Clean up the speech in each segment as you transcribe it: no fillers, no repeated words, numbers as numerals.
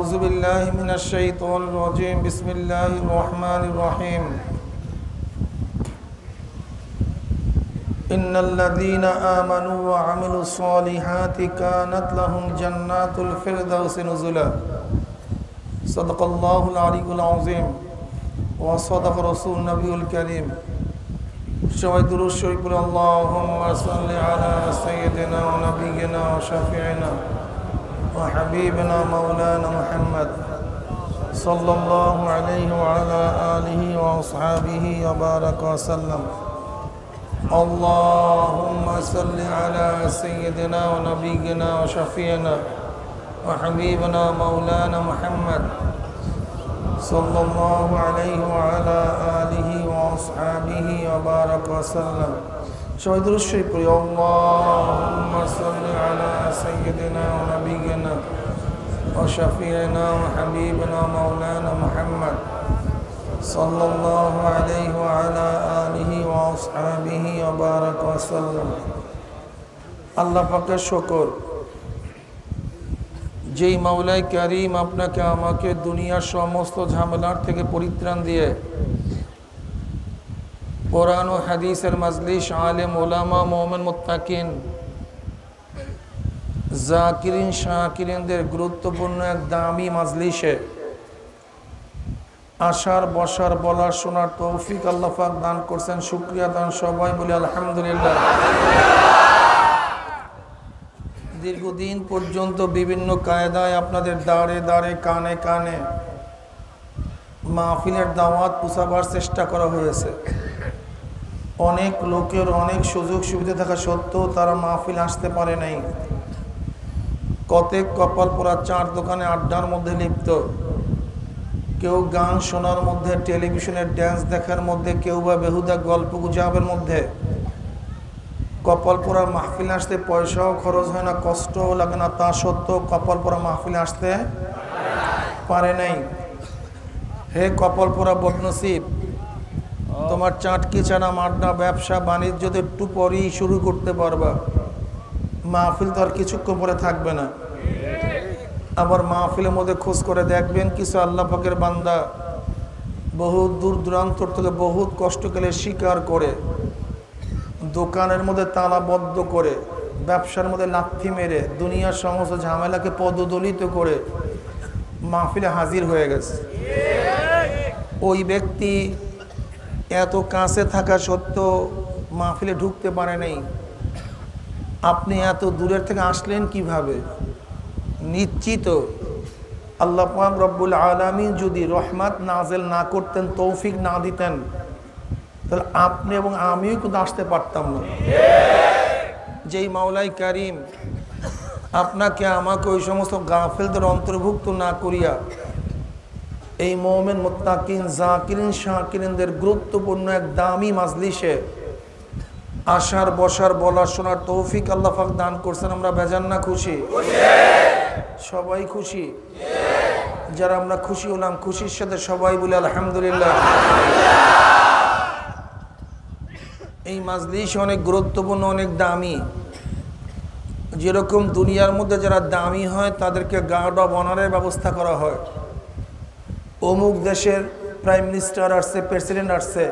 أعوذ بالله من الشيطان الرجيم بسم الله الرحمن الرحيم إن الذين آمنوا وعملوا الصالحات كانت لهم جنات الفردوس نزلا صدق الله العلي العظيم وصدق رسول النبي الكريم সবাই দুরূদ শরীফ পড়ে আল্লাহুম্মা সাল্লি আলা সাইয়্যিদিনা ওয়া নাবিয়িনা ওয়া শাফিঈনা ওয়া হাবিবিনা মাওলানা মুহাম্মদ সাল্লাল্লাহু আলাইহি ওয়া আলা আলিহি ওয়া আসহাবিহি ওয়া বারাকা ওয়া সাল্লাম আল্লাহুম্মা সাল্লি আলা সাইয়্যিদিনা ওয়া নাবিয়িনা ওয়া শাফিঈনা ওয়া হাবিবিনা মাওলানা মুহাম্মদ সাল্লাল্লাহু আলাইহি ওয়া আলা আলিহি ওয়া আসহাবিহি ওয়া বারাকা ওয়া সাল্লাম সবাই দুরূদ শরীফ পড়ি আল্লাহুম্মা সাল্লি আলা সাইয়্যিদিনা ওয়া নাবিয়িনা ওয়া শাফিঈনা ওয়া হাবিবিনা মাওলানা মুহাম্মদ সাল্লাল্লাহু আলাইহি ওয়া আলা আলিহি ওয়া আসহাবিহি ওয়া বারাকা ওয়া সাল্লাম। আল্লাহ পাকের শুকর যেই মাওলাই কারীম আপনাকে আমাকে দুনিয়ার সমস্ত ঝামেলার থেকে পরিত্রাণ দিয়ে কোরআন ও হাদিসের মাজলিস, আলেম ওলামা, মুমিন মুত্তাকিন, জাকিরিন শাকিরিনদের গুরুত্বপূর্ণ এক দামি মাজলিসে আসার, বসার, বলার, শোনার তৌফিক আল্লাহ পাক দান করছেন। শুকরিয়া দান সবাই বলি আলহামদুলিল্লাহ। দীর্ঘদিন পর্যন্ত বিভিন্ন কায়দায় আপনাদের দাঁড়ে দাঁড়ে, কানে কানে মাহফিলের দাওয়াত পৌঁছাবার চেষ্টা করা হয়েছে। অনেক লোকের অনেক সুযোগ সুবিধা থাকা সত্ত্বেও তারা মাহফিল আসতে পারে নাই। কতেক কপাল পোড়া চার দোকানে আড্ডার মধ্যে লিপ্ত, কেউ গান শোনার মধ্যে, টেলিভিশনের ড্যান্স দেখার মধ্যে, কেউ বা বেহুদা গল্প গুজবের মধ্যে। কপাল পোড়া মাহফিল আসতে পয়সাও খরচ হয় না, কষ্টও লাগে না, তা সত্ত্বেও কপাল পোড়া মাহফিল আসতে পারে নাই। হে কপাল পোড়া বদনসিব, তোমার চাটকি ছাড়া মাড্ডা, ব্যবসা বাণিজ্য তো একটু পরেই শুরু করতে পারবা, মাহফিল তো আর কিছুক্ষণ পরে থাকবে না। আবার মাহফিলের মধ্যে খোঁজ করে দেখবেন কিছু আল্লাহ পাকের বান্দা বহুত দূর দূরান্তর থেকে বহুত কষ্ট করে স্বীকার করে, দোকানের মধ্যে তালাবদ্ধ করে, ব্যবসার মধ্যে লাথি মেরে, দুনিয়ার সমস্ত ঝামেলাকে পদদলিত করে মাহফিলে হাজির হয়ে গেছে। ওই ব্যক্তি এত কাছে থাকা সত্ত্বেও মাহফিলে ঢুকতে পারে নাই। আপনি এত দূরের থেকে আসলেন কিভাবে? নিশ্চিত আল্লাহ পাক রব্বুল আলামিন যদি রহমত নাজেল না করতেন, তৌফিক না দিতেন, তাহলে আপনি এবং আমিও কিন্তু আসতে পারতাম না। যেই মাওলাই কারীম আপনাকে আমাকে ওই সমস্ত গাফেলদের অন্তর্ভুক্ত না করিয়া এই মুমিন মুত্তাকিন জাকিরিন শাকিরিনদের গুরুত্বপূর্ণ এক দামি মাজলিসে আসার, বসার, বলার, শোনার তৌফিক আল্লাহ পাক দান করছেন। আমরা বেজান না খুশি? সবাই খুশি? যারা আমরা খুশি হলাম, খুশির সাথে সবাই বলে আলহামদুলিল্লাহ। এই মাজলিস অনেক গুরুত্বপূর্ণ, অনেক দামি। যেরকম দুনিয়ার মধ্যে যারা দামি হয় তাদেরকে গার্ড অব অনারের ব্যবস্থা করা হয়। অমুক দেশের প্রাইম মিনিস্টার আসছে, প্রেসিডেন্ট আসছে,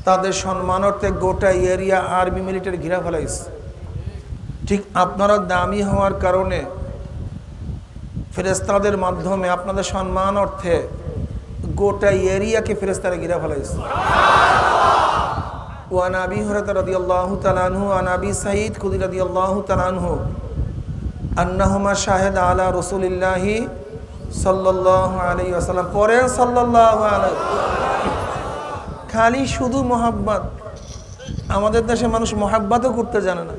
তাদের সম্মানার্থে গোটা এরিয়া আর্মি মিলিটারি ঘিরা ফেলাইছে। ঠিক আপনারা দামি হওয়ার কারণে ফেরেশতাদের মাধ্যমে আপনাদের সম্মান অর্থে গোটা এরিয়াকে ফেরেশতারা ঘিরা ফেলাইছে। ওয়ান আবি হুরায়রা রাদিয়াল্লাহু তাআলা আনহু আন আবি সাঈদ খুদরি রাদিয়াল্লাহু তাআলা আনহু আন্নাহুমা শাহিদা আলা রাসূলিল্লাহি সাল্লাল্লাহু আলাইহি ওয়াসাল্লাম। পড়েন সাল্লাল্লাহু আলাইহি। খালি শুধু মোহাব্বত। আমাদের দেশে মানুষ মোহাব্বতও করতে জানে না,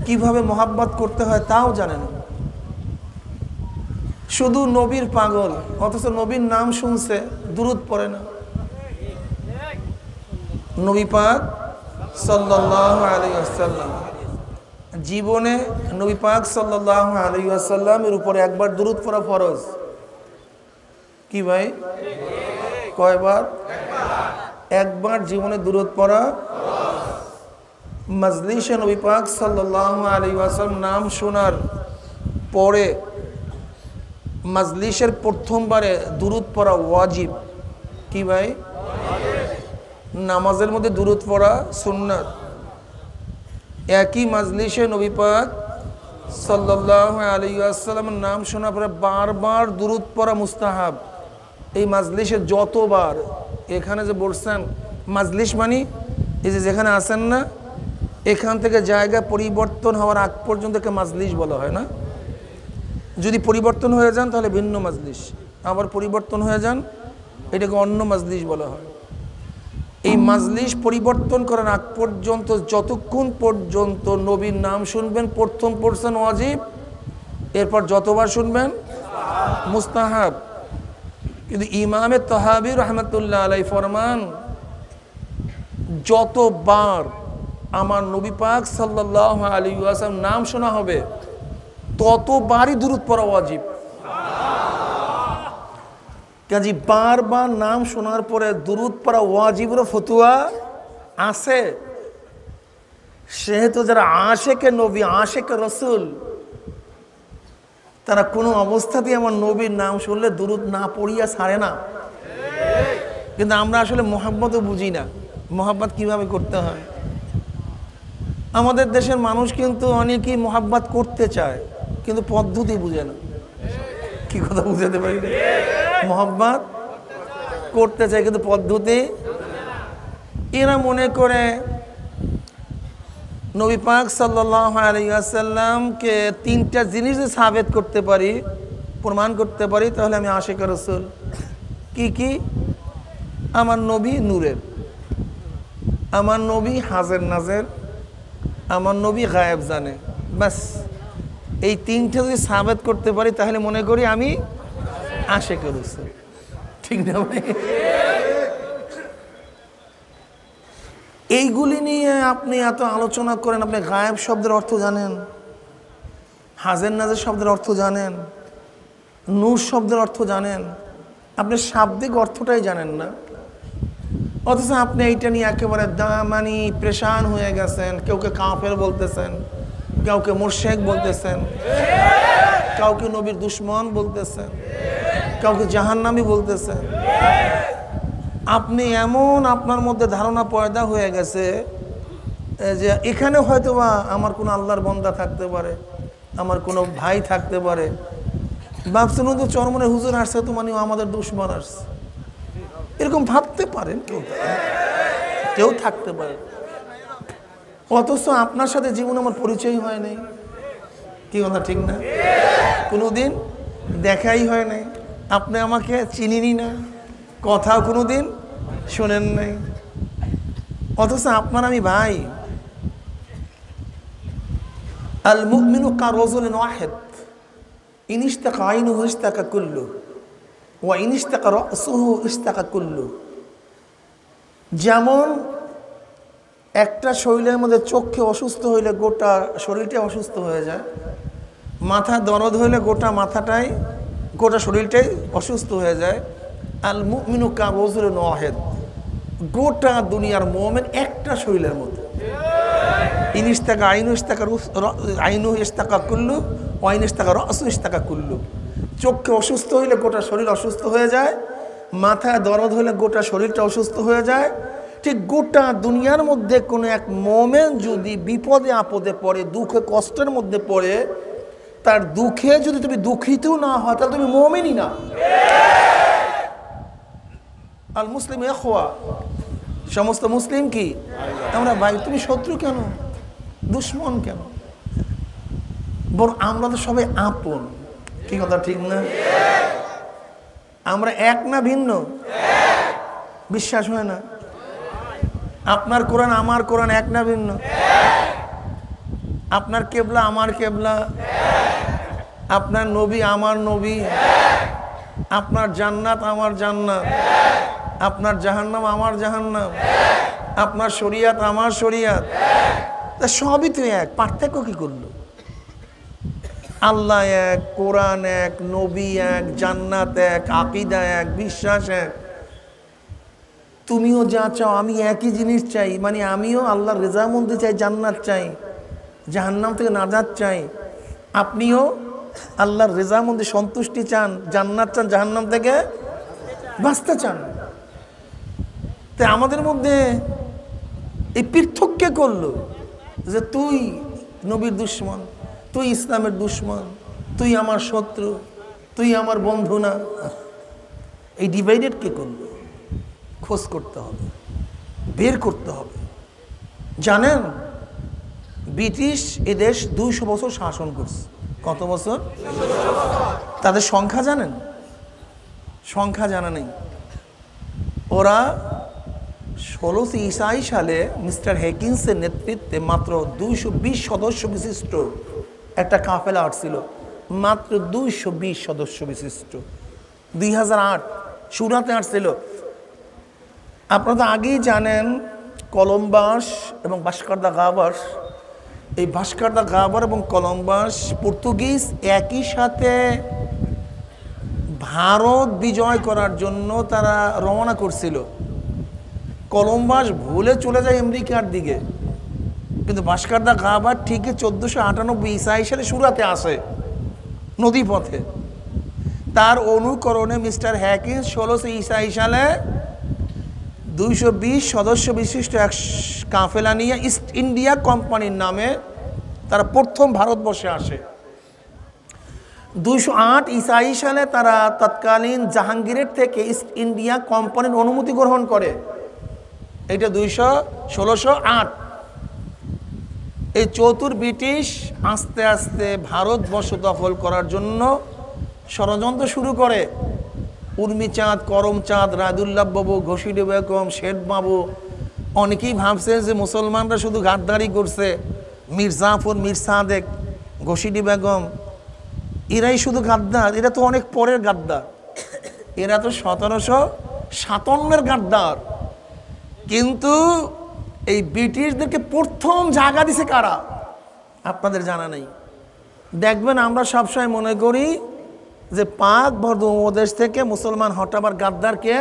কিভাবে মোহাব্বত করতে হয় তাও জানে না। শুধু নবীর পাগল, অথচ নবীর নাম শুনছে, দুরূদ পড়ে না। নবী পাক সাল্লাল্লাহু আলাইহি ওয়াসাল্লাম জীবনে নবী পাক সাল্লাল্লাহু আলাইহি ওয়াসাল্লামের উপরে একবার দুরূদ পড়া ফরজ। কি ভাই? কয়বার? একবার জীবনে দুরূদ পড়া মজলিসে নবী পাক সাল্লাল্লাহু আলাইহি ওয়াসাল্লাম নাম শোনার পরে মাজলিসের প্রথমবারে দুরুদ পড়া ওয়াজিব। কি ভাই? নামাজের মধ্যে দুরুদ পড়া সুন্নাত। একই মাজলিসে নবী পাক সাল্লাল্লাহু আলাইহি ওয়াসাল্লামের নাম শোনার পরে বারবার দুরুদ পড়া মুস্তাহাব। এই মাজলিসে যতবার, এখানে যে বলছেন মাজলিস মানে এই যে যেখানে আসেন না, এখান থেকে জায়গা পরিবর্তন হওয়ার আগ পর্যন্ত একে মাজলিস বলা হয় না। যদি পরিবর্তন হয়ে যান তাহলে ভিন্ন মাজলিস, আবার পরিবর্তন হয়ে যান এটাকে অন্য মাজলিস বলা হয়। এই মাজলিস পরিবর্তন করার আগ পর্যন্ত যতক্ষণ পর্যন্ত নবীর নাম শুনবেন, প্রথম পড়ছেন ওয়াজিব, এরপর যতবার শুনবেন মুস্তাহাব। কিন্তু ইমামে তাহাবী রহমতুল্লাহ আলাইহি ফরমান, যতবার আমার নবী পাক সাল্লাল্লাহু আলাইহি ওয়াসাল্লাম নাম শোনা হবে ততবারই দুরূদ পড়া ওয়াজিব। কাজী বারবার নাম শোনার পরে দুরূদ পড়া ওয়াজিবের ফতোয়া আছে। সেহেতু যারা আশেকে নবী, আশেকে রসুল, তারা কোনো অবস্থাতেই আমার নবীর নাম শুনলে দুরূদ না পড়িয়া ছাড়ে না। কিন্তু আমরা আসলে মোহাব্বতও বুঝি না, মোহাব্বত কিভাবে করতে হয়। আমাদের দেশের মানুষ কিন্তু অনেকেই মোহাব্বত করতে চায় কিন্তু পদ্ধতি বুঝে না। কি কথা বুঝাতে পারি? মোহাব্বত করতে চায় কিন্তু পদ্ধতি। এরা মনে করে নবী পাক সাল্লাল্লাহু আলাইহি ওয়াসাল্লামকে তিনটা জিনিস সাবেত করতে পারি, প্রমাণ করতে পারি, তাহলে আমি আশিক রাসূল। কি কি? আমার নবী নূরের, আমার নবী হাজের নাজের, আমার নবী গায়েব জানে। বাস এই তিনটা যদি সাবেত করতে পারি তাহলে মনে করি আমি আশিক রাসূল। ঠিক না ভাই? এইগুলি নিয়ে আপনি এত আলোচনা করেন। আপনি গায়েব শব্দের অর্থ জানেন? হাজের নাজের শব্দের অর্থ জানেন? নূর শব্দের অর্থ জানেন? আপনি শাব্দিক অর্থটাই জানেন না, অথচ আপনি এইটা নিয়ে একেবারে মানে প্রেশান হয়ে গেছেন। কেউকে কাফের বলতেছেন, কাউকে মুশরিক বলতেছেন, কাউকে নবীর দুশমন বলতেছেন, কাউকে জাহান্নামী বলতেছেন। আপনি এমন আপনার মধ্যে ধারণা পয়দা হয়ে গেছে যে এখানে হয়তোবা আমার কোনো আল্লাহর বান্দা থাকতে পারে, আমার কোনো ভাই থাকতে পারে। ভাবছেন তো চরমনের হুজুর আসছে তো মানে আমাদের দুশমন আসছে, এরকম ভাবতে পারেন। কেউ থাকতে পারে, অথচ আপনার সাথে জীবনে আমার পরিচয় হয় নাই। কি কথা ঠিক না? কোনোদিন দেখাই হয় নাই, আপনি আমাকে চিনিনি না, কথাও কোনোদিন শোনেন নাই, অথচ আপনার আমি ভাই। আল মুমিনু কারাজুলিন ওয়াহিদ ইন ইশতাকা আইনুহু ইশতাকা কুল্লু ওয়া ইন ইশতাকা রাসুহু ইশতাকা কুল্লু। যেমন একটা শরীরের মধ্যে চোখে অসুস্থ হইলে গোটা শরীরটাই অসুস্থ হয়ে যায়, মাথা দরদ হইলে গোটা মাথাটাই, গোটা শরীরটাই অসুস্থ হয়ে যায়। আল মুমিনু কারাজুলিন ওয়াহিদ, গোটা দুনিয়ার মুমিন একটা শরীরের মধ্যে। ইন ইশতাকা আইনু ইশতাকা আইনু ইশতাকা কুল্লু ওয়া ইন ইশতাকা রাসু ইশতাকা কুল্লু। চোখে অসুস্থ হইলে গোটা শরীর অসুস্থ হয়ে যায়, মাথায় দরদ হইলে গোটা শরীরটা অসুস্থ হয়ে যায়। ঠিক গোটা দুনিয়ার মধ্যে কোনো এক মুমিন যদি বিপদে আপদে পড়ে, দুঃখে কষ্টের মধ্যে পড়ে, তার দুঃখে যদি তুমি দুঃখিতও না হয় তাহলে তুমি মুমিনই না। আল মুসলিম ইখওয়া, সমস্ত মুসলিম কি আমরা ভাই। তুমি শত্রু কেন, দুশমন কেন? বরং আমরা তো সবাই আপন। কি কথা ঠিক না? আমরা এক না ভিন্ন? বিশ্বাস হয় না? আপনার কোরআন আমার কোরআন এক না ভিন্ন? আপনার কেবলা আমার কেবলা, আপনার নবী আমার নবী, আপনার জান্নাত আমার জান্নাত, আপনার জাহান্নাম আমার জাহান্নাম, আপনার শরিয়াত আমার শরিয়াত, সবই তো এক। পার্থক্য কি করলো? আল্লাহ এক, কোরআন এক, নবী এক, জান্নাত এক, আকীদা এক, বিশ্বাস এক। তুমিও যা চাও আমি একই জিনিস চাই, মানে আমিও আল্লাহর রেজামন্দি চাই, জান্নাত চাই, জাহান্নাম থেকে নাজাত চাই। আপনিও আল্লাহর রেজামন্দি সন্তুষ্টি চান, জান্নাত চান, জাহান্নাম থেকে বাঁচতে চান। তাই আমাদের মধ্যে এই পৃথক কে করলো যে তুই নবীর দুশ্মন, তুই ইসলামের দুশ্মন, তুই আমার শত্রু, তুই আমার বন্ধু না? এই ডিভাইডেড কে করলো? খোঁজ করতে হবে, বের করতে হবে। জানেন ব্রিটিশ এদেশ 200 বছর শাসন করছে। কত বছর? তাদের সংখ্যা জানেন? সংখ্যা জানা নেই। ওরা 1623 সালে মিস্টার হেকিন্সের নেতৃত্বে মাত্র 220 সদস্য বিশিষ্ট একটা কাফেলা আসছিল, মাত্র 220 সদস্য বিশিষ্ট। 2008 সুরাতে আসছিল। আপনারা তো আগেই জানেন কলম্বাস এবং ভাস্কো দা গামা, এই ভাস্কো দা গামা এবং কলম্বাস পর্তুগিজ একই সাথে ভারত বিজয় করার জন্য তারা রওনা করছিল। কলম্বাস ভুলে চলে যায় আমেরিকার দিকে, কিন্তু ভাস্কো দা গামা ঠিকই 1498 ঈসা সালে সুরাতে আসে নদীপথে। তার অনুকরণে মিস্টার হ্যাকিন্স 1623 সালে 220 সদস্য বিশিষ্ট এক কাফেলা নিয়ে ইস্ট ইন্ডিয়া কোম্পানির নামে তারা প্রথম ভারতবর্ষে আসে। 208 ঈসা সালে তারা তৎকালীন জাহাঙ্গীরের থেকে ইস্ট ইন্ডিয়া কোম্পানির অনুমতি গ্রহণ করে। এটা 1608। এই চতুর ব্রিটিশ আস্তে আস্তে ভারতবর্ষ দখল করার জন্য ষড়যন্ত্র শুরু করে। উর্মিচাঁদ, করমচাঁদ, রায়দুল্লাহ বাবু, ঘসিডি বেগম, শেঠ বাবু, অনেকেই ভাবছে যে মুসলমানরা শুধু গাদ্দারি করছে। মীর জাফর, মীর সাদেক, ঘসিডি বেগম এরাই শুধু গাদ্দার। এরা তো অনেক পরের গাদ্দার, এরা তো 1757 গাদ্দার। কিন্তু এই ব্রিটিশদেরকে প্রথম জায়গা দিছে কারা আপনাদের জানা নেই। দেখবেন আমরা সবসময় মনে করি যে পাক বর্ধ উপদেশ থেকে মুসলমান হটাবার গাদ্দারকে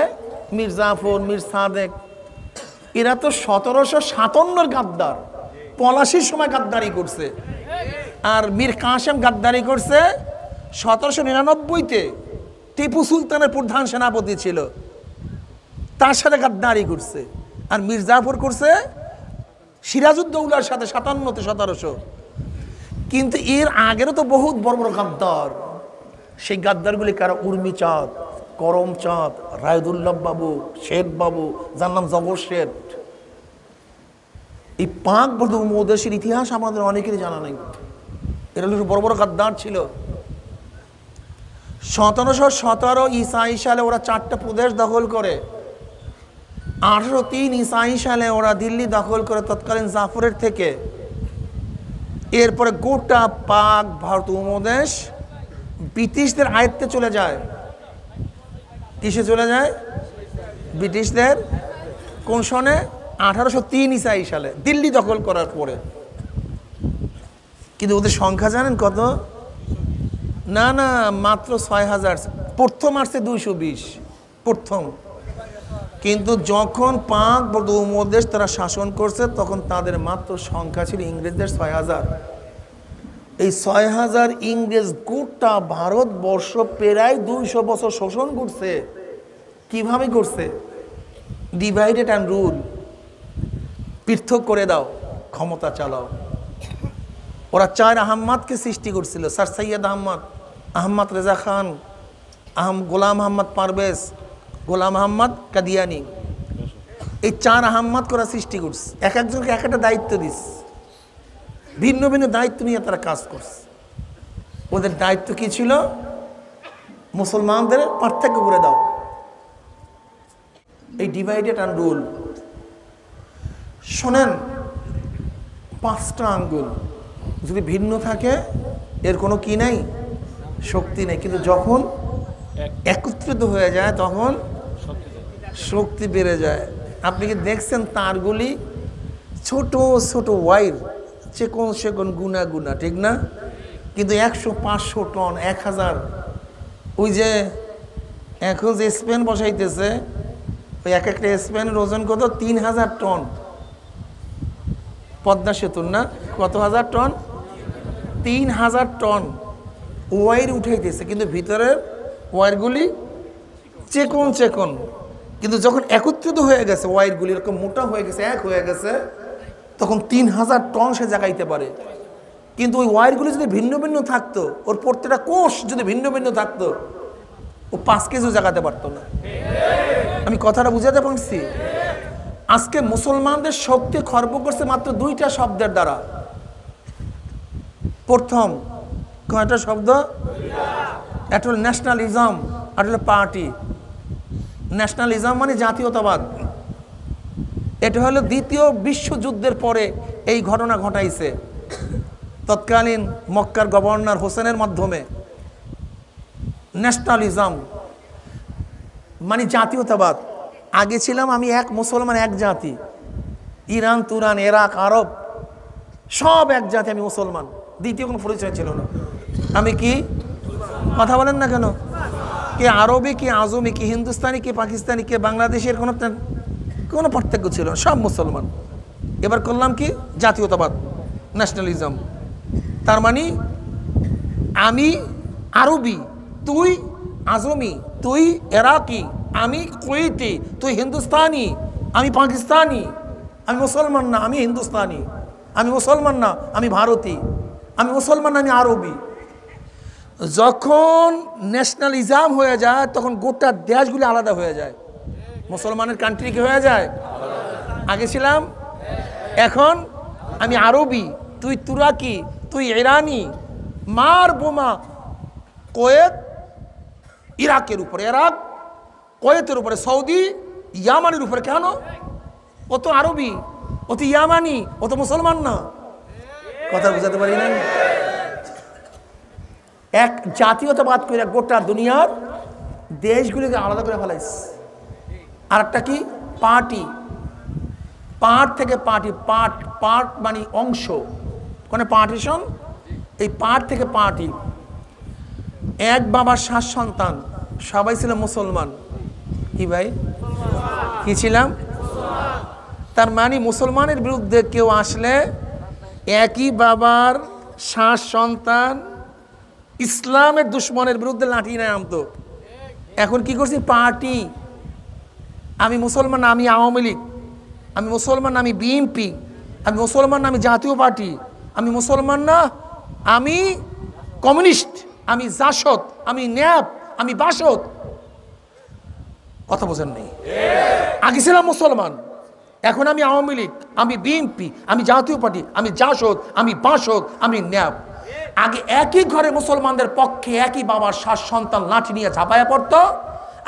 মীর জাফর, মীর সাদেক, এরা তো 1757 গাদ্দার। পলাশির সময় গাদ্দারি করছে। আর মীর কাসেম গাদ্দারি করছে 1799-তে, টিপু সুলতানের প্রধান সেনাপতি ছিল, তার সাথে গাদ্দারি করছে। আর মীর জাফর করছে সিরাজউদ্দৌলার সাথে 57-তে 1700। কিন্তু এর আগেরও তো বহুত বড় বড় গাদ্দার। সেই গাদ্দারগুলি কারা? উর্মিচাঁদ, করমচাঁদ, রায়দুল্লাহ বাবু, শেঠ বাবু, যার নাম জবর শেঠ। এই পাক বর্ধ উপদেশের ইতিহাস আমাদের অনেকেরই জানা নেই। এরা বড় বড় গাদ্দার ছিল। 1717 ঈসা সালে ওরা 4টা প্রদেশ দখল করে। 1803 ঈসা সালে ওরা দিল্লি দখল করে তৎকালীন জাফরের থেকে। এরপরে গোটা পাক ভারত উপমহাদেশ ব্রিটিশদের আয়ত্তে চলে যায়। কিসে চলে যায়? ব্রিটিশদের। কোন সনে? 1803 ঈসা সালে দিল্লি দখল করার পরে। কিন্তু ওদের সংখ্যা জানেন কত? না না, মাত্র 6000। প্রথম আসছে 220 প্রথম। কিন্তু যখন পাক বর্ধ উপমহাদেশ তারা শাসন করছে তখন তাদের মাত্র সংখ্যা ছিল ইংরেজদের 6000। এই 6000 ইংরেজ গোটা ভারতবর্ষ প্রায় 200 বছর শোষণ করছে। কিভাবে করছে? ডিভাইডেড অ্যান্ড রুল, পৃথক করে দাও, ক্ষমতা চালাও। ওরা 4 আহম্মদকে সৃষ্টি করছিল। স্যার সৈয়দ আহমদ, আহমদ রেজা খান, গোলাম আহমদ পারভেজ, গোলাম আহমদ কাদিয়ানি, এই 4 আহম্মদ করা সৃষ্টি করছে। এক একজনকে এক একটা দায়িত্ব দিস, ভিন্ন ভিন্ন দায়িত্ব নিয়ে তারা কাজ করছে। ওদের দায়িত্ব কি ছিল? মুসলমানদের পার্থক্য করে দাও। এই ডিভাইডেড অ্যান্ড রুল। শোনেন, 5টা আঙ্গুল যদি ভিন্ন থাকে এর কোনো কি নেই, শক্তি নেই। কিন্তু যখন একত্রিত হয়ে যায় তখন শক্তি বেড়ে যায়। আপনি কি দেখছেন তারগুলি ছোট ছোট ওয়াইর, চেকন সেকন গুনা গুনা, ঠিক না? কিন্তু 100, 500 টন, 1000। ওই যে এখন যে স্পেন বসাইতেছে, ওই এক একটা স্পেনের ওজন কত? 3000 টন। পদ্মা সেতুর না কত হাজার টন? 3000 টন। ওয়ার উঠাইতেছে, কিন্তু ভিতরের ওয়ারগুলি চেকন চেকন। কিন্তু যখন একত্রিত হয়ে গেছে ওয়ারগুলি এরকম মোটা হয়ে গেছে, এক হয়ে গেছে, তখন 3000 টন সে জাগাইতে পারে। কিন্তু ওই ওয়ারগুলি যদি ভিন্ন ভিন্ন থাকতো, ওর প্রত্যেকটা কোষ যদি ভিন্ন ভিন্ন থাকতো, ও 5 কেজিও জাগাতে পারতো না। আমি কথাটা বুঝাতে পারছি? আজকে মুসলমানদের শক্তি খর্ব করছে মাত্র 2টা শব্দের দ্বারা। প্রথম কয়টা শব্দ? একটা হলো ন্যাশনালিজম, আর হলো পার্টি। ন্যাশনালিজম মানে জাতীয়তাবাদ। এটা হলো দ্বিতীয় বিশ্বযুদ্ধের পরে এই ঘটনা ঘটাইছে, তৎকালীন মক্কার গভর্নর হোসেনের মাধ্যমে। ন্যাশনালিজম মানে জাতীয়তাবাদ। আগে ছিলাম আমি এক মুসলমান, এক জাতি। ইরান, তুরান, ইরাক, আরব সব এক জাতি, আমি মুসলমান। দ্বিতীয় কোনো পরিচয় ছিল না। আমি কি? কথা বলেন না কেন? কে আরবি, কে আজমি, কে হিন্দুস্তানি, কে পাকিস্তানি, কে বাংলাদেশের কোনো পার্থক্য ছিল না, সব মুসলমান। এবার করলাম কি? জাতীয়তাবাদ, ন্যাশনালিজম। তার মানে আমি আরবি, তুই আজমি, তুই ইরাকি, আমি কুয়েতি, তুই হিন্দুস্তানি, আমি পাকিস্তানি। আমি মুসলমান না, আমি হিন্দুস্তানি। আমি মুসলমান না, আমি ভারতী। আমি মুসলমান না, আমি আরবি। যখন ন্যাশনালিজম হয়ে যায় তখন গোটা দেশগুলি আলাদা হয়ে যায়। মুসলমানের কান্ট্রি কি হয়ে যায়? আগে ছিলাম, এখন আমি আরবি, তুই তুরাকি, তুই ইরানি। মার বোমা কোয়েত ইরাকের উপরে, ইরাক কোয়েতের উপরে, সৌদি ইয়ামানের উপরে। কেন? ও তো আরবি, ও তো ইয়ামানি, ও তো মুসলমান না। কথা বুঝাতে পারি না? এক জাতীয়তাবাদ করে গোটা দুনিয়ার দেশগুলিকে আলাদা করে ফেলাইছে। আর একটা কি? পার্টি। পার্ট থেকে পার্টি, পার্ট পার্ট মানে অংশ, কোন পার্টিশন। এই পার্ট থেকে পার্টি। এক বাবার 7 সন্তান, সবাই ছিল মুসলমান। কি ভাই? কি ছিলাম? তার মানে মুসলমানের বিরুদ্ধে কেউ আসলে একই বাবার 7 সন্তান ইসলামের দুশ্মনের বিরুদ্ধে লাঠি নেয় আনতো। এখন কি করছি? পার্টি। আমি মুসলমান না, আমি আওয়ামী লীগ। আমি মুসলমান না, আমি বিএনপি। আমি মুসলমান না, আমি জাতীয় পার্টি। আমি মুসলমান না, আমি কমিউনিস্ট। আমি জাসদ, আমি ন্যাপ, আমি বাসদ। কথা বোঝেন নেই? আগে ছিলাম মুসলমান, এখন আমি আওয়ামী লীগ, আমি বিএনপি, আমি জাতীয় পার্টি, আমি জাসদ, আমি বাসদ, আমি ন্যাপ। আগে একই ঘরে মুসলমানদের পক্ষে একই বাবার 7 সন্তান লাঠি নিয়ে ঝাঁপায়া পড়ত,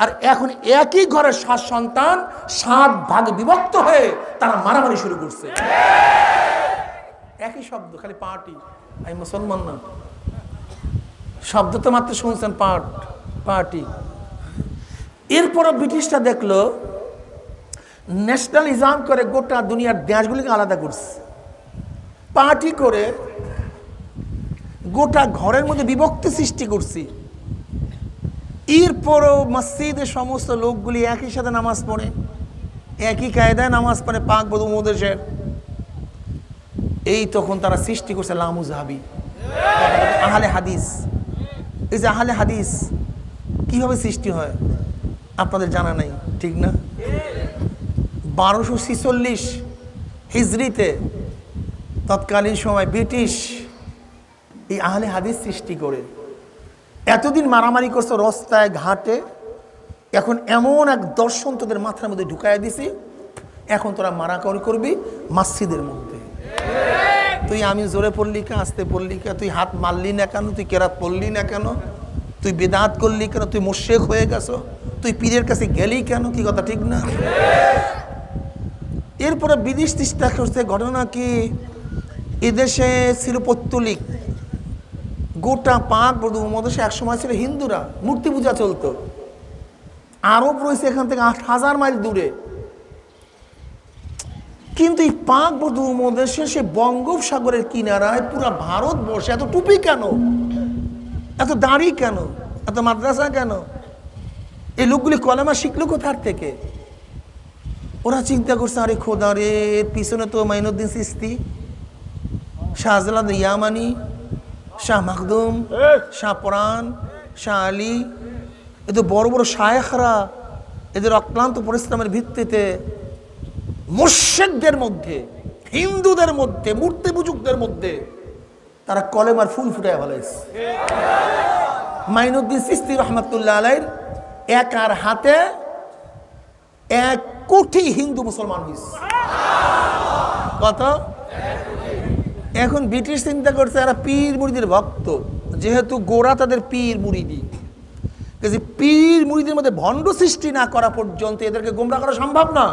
আর এখন একই ঘরের 7 সন্তান 7 ভাগে বিভক্ত হয়ে তারা মারামারি শুরু করছে। একই শব্দ, খালি পার্টি। আমি মুসলমান না, শব্দ তো মাত্র শুনছেন, পার্টি। এরপরও ব্রিটিশরা দেখলো ন্যাশনালিজম করে গোটা দুনিয়ার দেশগুলিকে আলাদা করছে। পার্টি করে গোটা ঘরের মধ্যে বিভক্তি সৃষ্টি করছি। এরপরও মসজিদে সমস্ত লোকগুলি একই সাথে নামাজ পড়ে, একই কায়দায় নামাজ পড়ে, পাক বধু উপদেশের। এই তখন তারা সৃষ্টি করছে লামুজাহাবি, আহলে হাদিস। এই যে আহলে হাদিস কিভাবে সৃষ্টি হয় আপনাদের জানা নাই, ঠিক না? 1246 হিজরিতে তৎকালীন সময় ব্রিটিশ এই আহলে হাদিস সৃষ্টি করে। এতদিন মারামারি করছে রাস্তায় ঘাটে, এখন এমন এক দর্শন তোদের মাথার মধ্যে ঢুকাই দিছি, এখন তোরা মারামারি করবি মসজিদের মধ্যে। তুই আমি জোরে পড়লি কে, আস্তে পড়লি কে, তুই হাত মারলি না কেন, তুই কেরাত পড়লি না কেন, তুই বেদাত করলি কেন, তুই মুশরিক হয়ে গেছো, তুই পীরের কাছে গেলি কেন? কি কথা ঠিক না? এরপরে বিদেশ চেষ্টা করছে। ঘটনা কি, এদেশে ছিল পৌত্তলিক, গোটা পাক উপমহাদেশে এক সময় ছিল হিন্দুরা, মূর্তি পূজা চলতো। আরব রয়েছে এখান থেকে 8000 মাইল দূরে। কিন্তু এই পাক উপমহাদেশে সে বঙ্গোপসাগরের কিনারায় পুরা ভারতবর্ষে এত টুপি কেন, এত দাড়ি কেন, এত মাদ্রাসা কেন? এই লোকগুলি কলেমা শিখলো কোথার থেকে? ওরা চিন্তা করছে, আরে খোদা রে, পিছনে তো মাইনুদ্দিন চিশতি, শাহজালাল ইয়ামানি, শাহ মাখদুম, শাহ পরাণ, শাহ আলী, এদের বড় বড় শায়েখরা এদের অক্লান্ত পরিশ্রমের ভিত্তিতে মুর্শিদদের মধ্যে, হিন্দুদের মধ্যে, মূর্তি পূজকদের মধ্যে তারা কলেমার ফুল ফুটায় ফেলাইছে। মাইনুদ্দিন চিশতি রহমাতুল্লাহ আলাইহির একার হাতে 1 কোটি হিন্দু মুসলমান হয়েছে। কত? এখন ব্রিটিশ চিন্তা করছে এরা পীর মুরিদের ভক্ত, যেহেতু গোড়া তাদের পীর মুরিদি, পীর মুরিদের মধ্যে ভণ্ড সৃষ্টি না করা পর্যন্ত এদেরকে গোমরাহ করা সম্ভব না।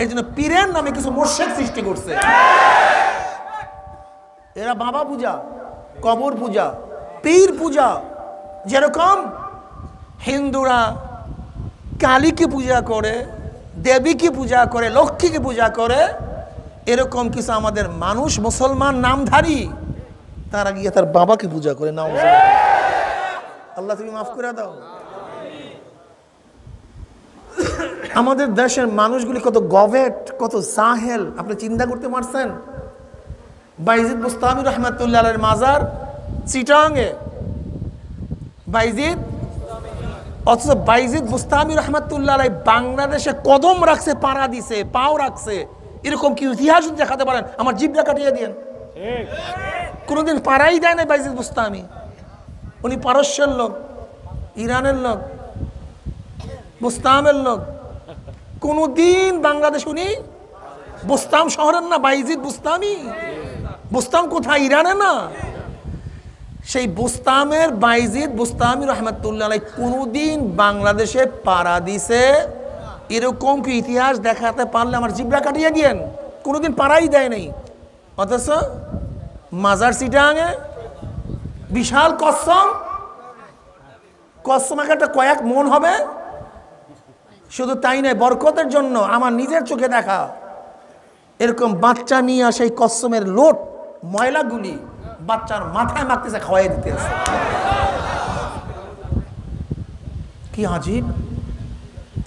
এই জন্য পীরের নামে কিছু মুর্শিদ সৃষ্টি করছে। এরা বাবা পূজা, কবর পূজা, পীর পূজা, যেরকম হিন্দুরা কালীকে পূজা করে, দেবীকে পূজা করে, লক্ষ্মীকে পূজা করে, এরকম কিছু আমাদের মানুষ মুসলমান নামধারী তারা গিয়ে তার বাবাকে পূজা করে। নাও আল্লাহ তুমি মাফ করে দাও। আমাদের দেশের মানুষগুলি কত গভেট, কত জাহেল, আপনি চিন্তা করতে পারছেন? বাইজিদ বুস্তামি রহমাতুল্লাহ আলাইহির মাজার চিটাঙে, বাইজিদ, অথচ বাইজিদ বুস্তামি রহমাতুল্লাহ আলাইহি বাংলাদেশে কদম রাখছে, পাড়া দিছে, পাও রাখছে, এরকম কি ইতিহাস দেখাতে পারেন? আমার জিভটা কাটিয়ে দিয়েন। কোনোদিন পাড়াই দেয় না বাইজিদ বুস্তামি। উনি পারস্যের লোক, ইরানের লোক, বুস্তামের লোক। কোনদিন বাংলাদেশ উনি, বুস্তাম শহরের না বাইজিদ বুস্তামি। বুস্তাম কোথায়? ইরানে না। সেই বুস্তামের বাইজিদ বুস্তামি রহমাতুল্লাহ আলাইহি কোনদিন বাংলাদেশে পাড়া দিছে এরকম কি ইতিহাস দেখাতে পারলে আমার জিব্রা কাটিয়ে দিয়েন। কোনোদিন পাড়াই দেয় নাই। অথচ মাজার চিটাঙে বিশাল কসম, কসম একটা কয়েক মন হবে। শুধু তাই নয়, বরকতের জন্য আমার নিজের চোখে দেখা এরকম বাচ্চা নিয়ে সেই কসমের লোট ময়লাগুলি বাচ্চার মাথায় মাখতেছে, খাওয়াই দিতে আছে। কি আজীব!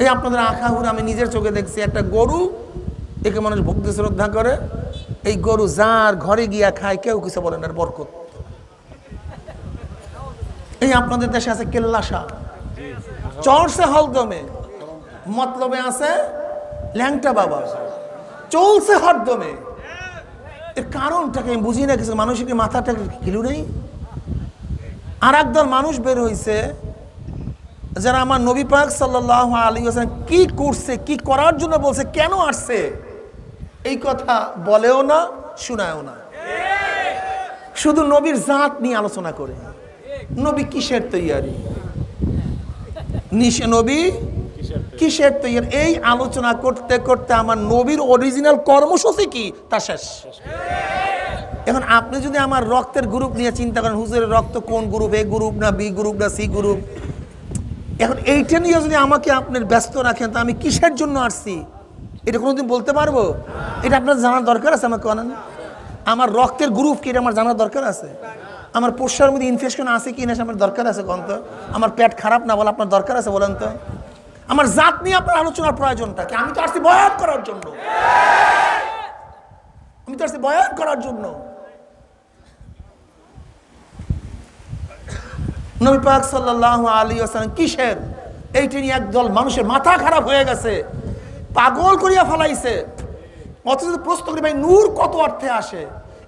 এই আপনাদের আখাহুর আমি নিজের চোখে দেখছি, একটা গরু, একে মানুষ ভক্তি শ্রদ্ধা করে, এই গরু যার ঘরে গিয়া খায় কেউ কিছু বলেন আর বরকত। এই আপনাদের দেশে আছে কেল্লাসা, চড়ছে হলদমে, মতলবে আছে ল্যাংটা বাবা, চলছে হরদমে। এর কারণটাকে আমি বুঝি না কিছু। মানুষের মাথাটা কিলু নেই। আর একদল মানুষ বের হয়েছে যারা আমার নবী পাক সাল্লাল্লাহু আলাইহি ওয়াসাল্লাম কি করছে, কি করার জন্য বলছে, কেন আসছে, এই কথা বলেও না, শোনায়ও না। শুধু নবীর জাত নিয়ে আলোচনা করে, নবী কিসের তৈয়ারি, নবী কিসের তৈয়ারি, এই আলোচনা করতে করতে আমার নবীর অরিজিনাল কর্মসূচি কি তা শেষ। এখন আপনি যদি আমার রক্তের গ্রুপ নিয়ে চিন্তা করেন, হুজুরের রক্ত কোন গ্রুপ, এ গ্রুপ না বি গ্রুপ না সি গ্রুপ, এখন এইটা নিয়ে যদি আমাকে আপনার ব্যস্ত রাখেন তা আমি কিসের জন্য আসছি এটা কোনোদিন বলতে পারবো? এটা আপনার জানার দরকার আছে। আমাকে বলেন আমার রক্তের গ্রুপ কি, এটা আমার জানার দরকার আছে। আমার পোষার মধ্যে ইনফেকশন আছে কি না আমার দরকার আছে কোন তো? আমার পেট খারাপ না বলে আপনার দরকার আছে বলেন তো? আমার জাত নিয়ে আপনার আলোচনার প্রয়োজনটা কি? আমি তো আসছি বয়ান করার জন্য, আমি তো আসছি বয়ান করার জন্য। নবী পাক সাল্লাল্লাহু আলাইহি ওয়াসাল্লাম কিসের, এইটা নিয়ে একদল মানুষের মাথা খারাপ হয়ে গেছে, পাগল করিয়া ফেলাইছে। অথচ প্রশ্ন করি ভাই নূর কত অর্থে আসে?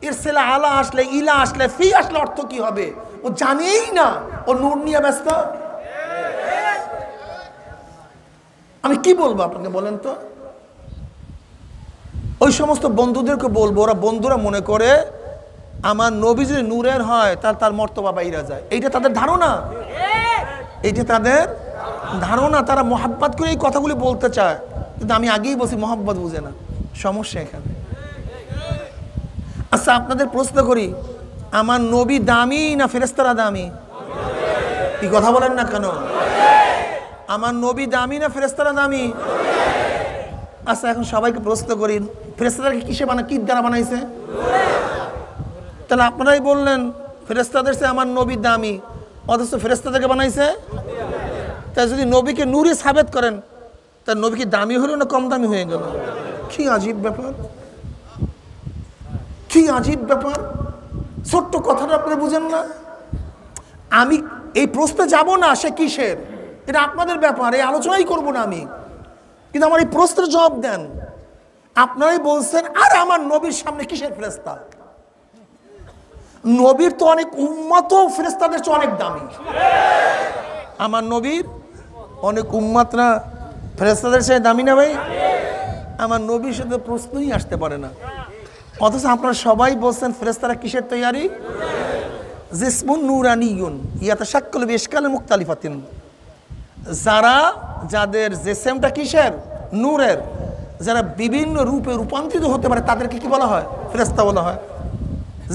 এর ছেলে আলা আসলে, ইলা আসলে, ফি আসলে অর্থ কি হবে ও জানেই না, ও নূর নিয়ে ব্যস্ত। আমি কি বলবো আপনাকে বলেন তো? ওই সমস্ত বন্ধুদেরকে বলবো, ওরা বন্ধুরা মনে করে আমার নবী যদি নূরের হয় তার মর্তবা বাইরা যায়। এইটা তাদের ধারণা, এইটা তাদের ধারণা। তারা মোহাব্বত করে এই কথাগুলি বলতে চায়, কিন্তু আমি আগেই বলছি মোহাব্বত বুঝে না, সমস্যা এখানে। আচ্ছা আপনাদের প্রশ্ন করি, আমার নবী দামি না ফেরেশতারা দামি? কি কথা বলেন না কেন? আমার নবী দামি না ফেরেশতারা দামি? আচ্ছা এখন সবাইকে প্রশ্ন করি, ফেরেশতাদেরকে কিসে কি দ্বারা বানাইছে? তাহলে আপনারাই বললেন ফেরেশতাদের চেয়ে আমার নবী দামি, অথচ ফেরেশতাদেরকে বানাইছে। তাই যদি নবীকে নূরে সাবেত করেন, তার নবী কি দামি হলো না কম দামি হয়ে গেল? কি আজীব ব্যাপার, কি আজীব ব্যাপার। ছোট্ট কথাটা আপনারা বুঝেন না? আমি এই প্রশ্নে যাব না সে কিসের, এটা আপনাদের ব্যাপার, এই আলোচনাই করব না আমি, কিন্তু আমার এই প্রশ্নের জবাব দেন। আপনারাই বলছেন আর আমার নবীর সামনে কিসের ফেরেশতা? নবীর তো অনেক উম্মত ফেরেশতাদের চেয়ে অনেক দামি। আমার নবীর অনেক উম্মতরা ফেরেশতাদের চেয়ে দামি না ভাই? আমার নবীর সাথে প্রশ্নই আসতে পারে না, অথচ আপনারা সবাই বলছেন ফেরেশতারা কিসের তৈয়ারি? জিসমুন নূরানিয়ুন ইয়াতাশাক্কালু বিআশকালিন মুখতালিফাতিন। যাদের জিসমটা কিসের? নূরের, যারা বিভিন্ন রূপে রূপান্তরিত হতে পারে তাদেরকে কি বলা হয়? ফেরেশতা বলা হয়।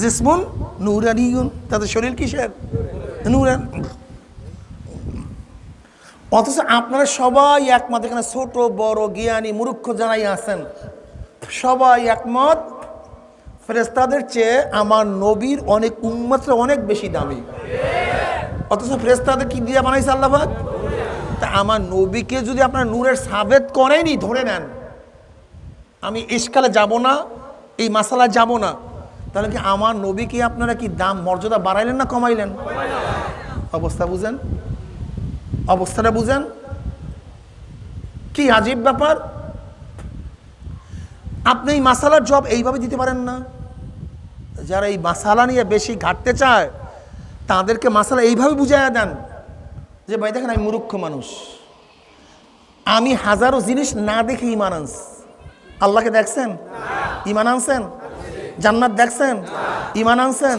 জিসমুন নূরানিয়ুন, তাদের শরীর কিসের? নূরের। অথচ আপনারা সবাই একমত, এখানে ছোট বড় জ্ঞানী মূর্খ যারাই আছেন সবাই একমত ফেরেশতাদের চেয়ে আমার নবীর অনেক উম্মতরা অনেক বেশি দামি। অথচ ফেরেশতাদের কি দিয়ে বানাইছে আল্লাহ পাক? তা আমার নবীকে যদি আপনারা নূরের সাবেত করেনি, ধরে নেন, আমি ইশকালে যাব না, এই মাসালা যাব না, তাহলে কি আমার নবীকে আপনারা কি দাম মর্যাদা বাড়াইলেন না কমাইলেন? অবস্থা বুঝেন, অবস্থাটা বুঝেন, কি আজীব ব্যাপার। আপনি এই মাসালার জবাব এইভাবে দিতে পারেন না। যারা এই মাসালা নিয়ে বেশি ঘাটতে চায় তাদেরকে মাসালা এইভাবে বুঝাইয়া দেন যে ভাই দেখেন আমি মূর্খ মানুষ, আমি হাজারো জিনিস না দেখে ইমান আনছি। আল্লাহকে দেখছেন? ইমান আনছেন? জান্নাত দেখছেন? ইমান আনছেন?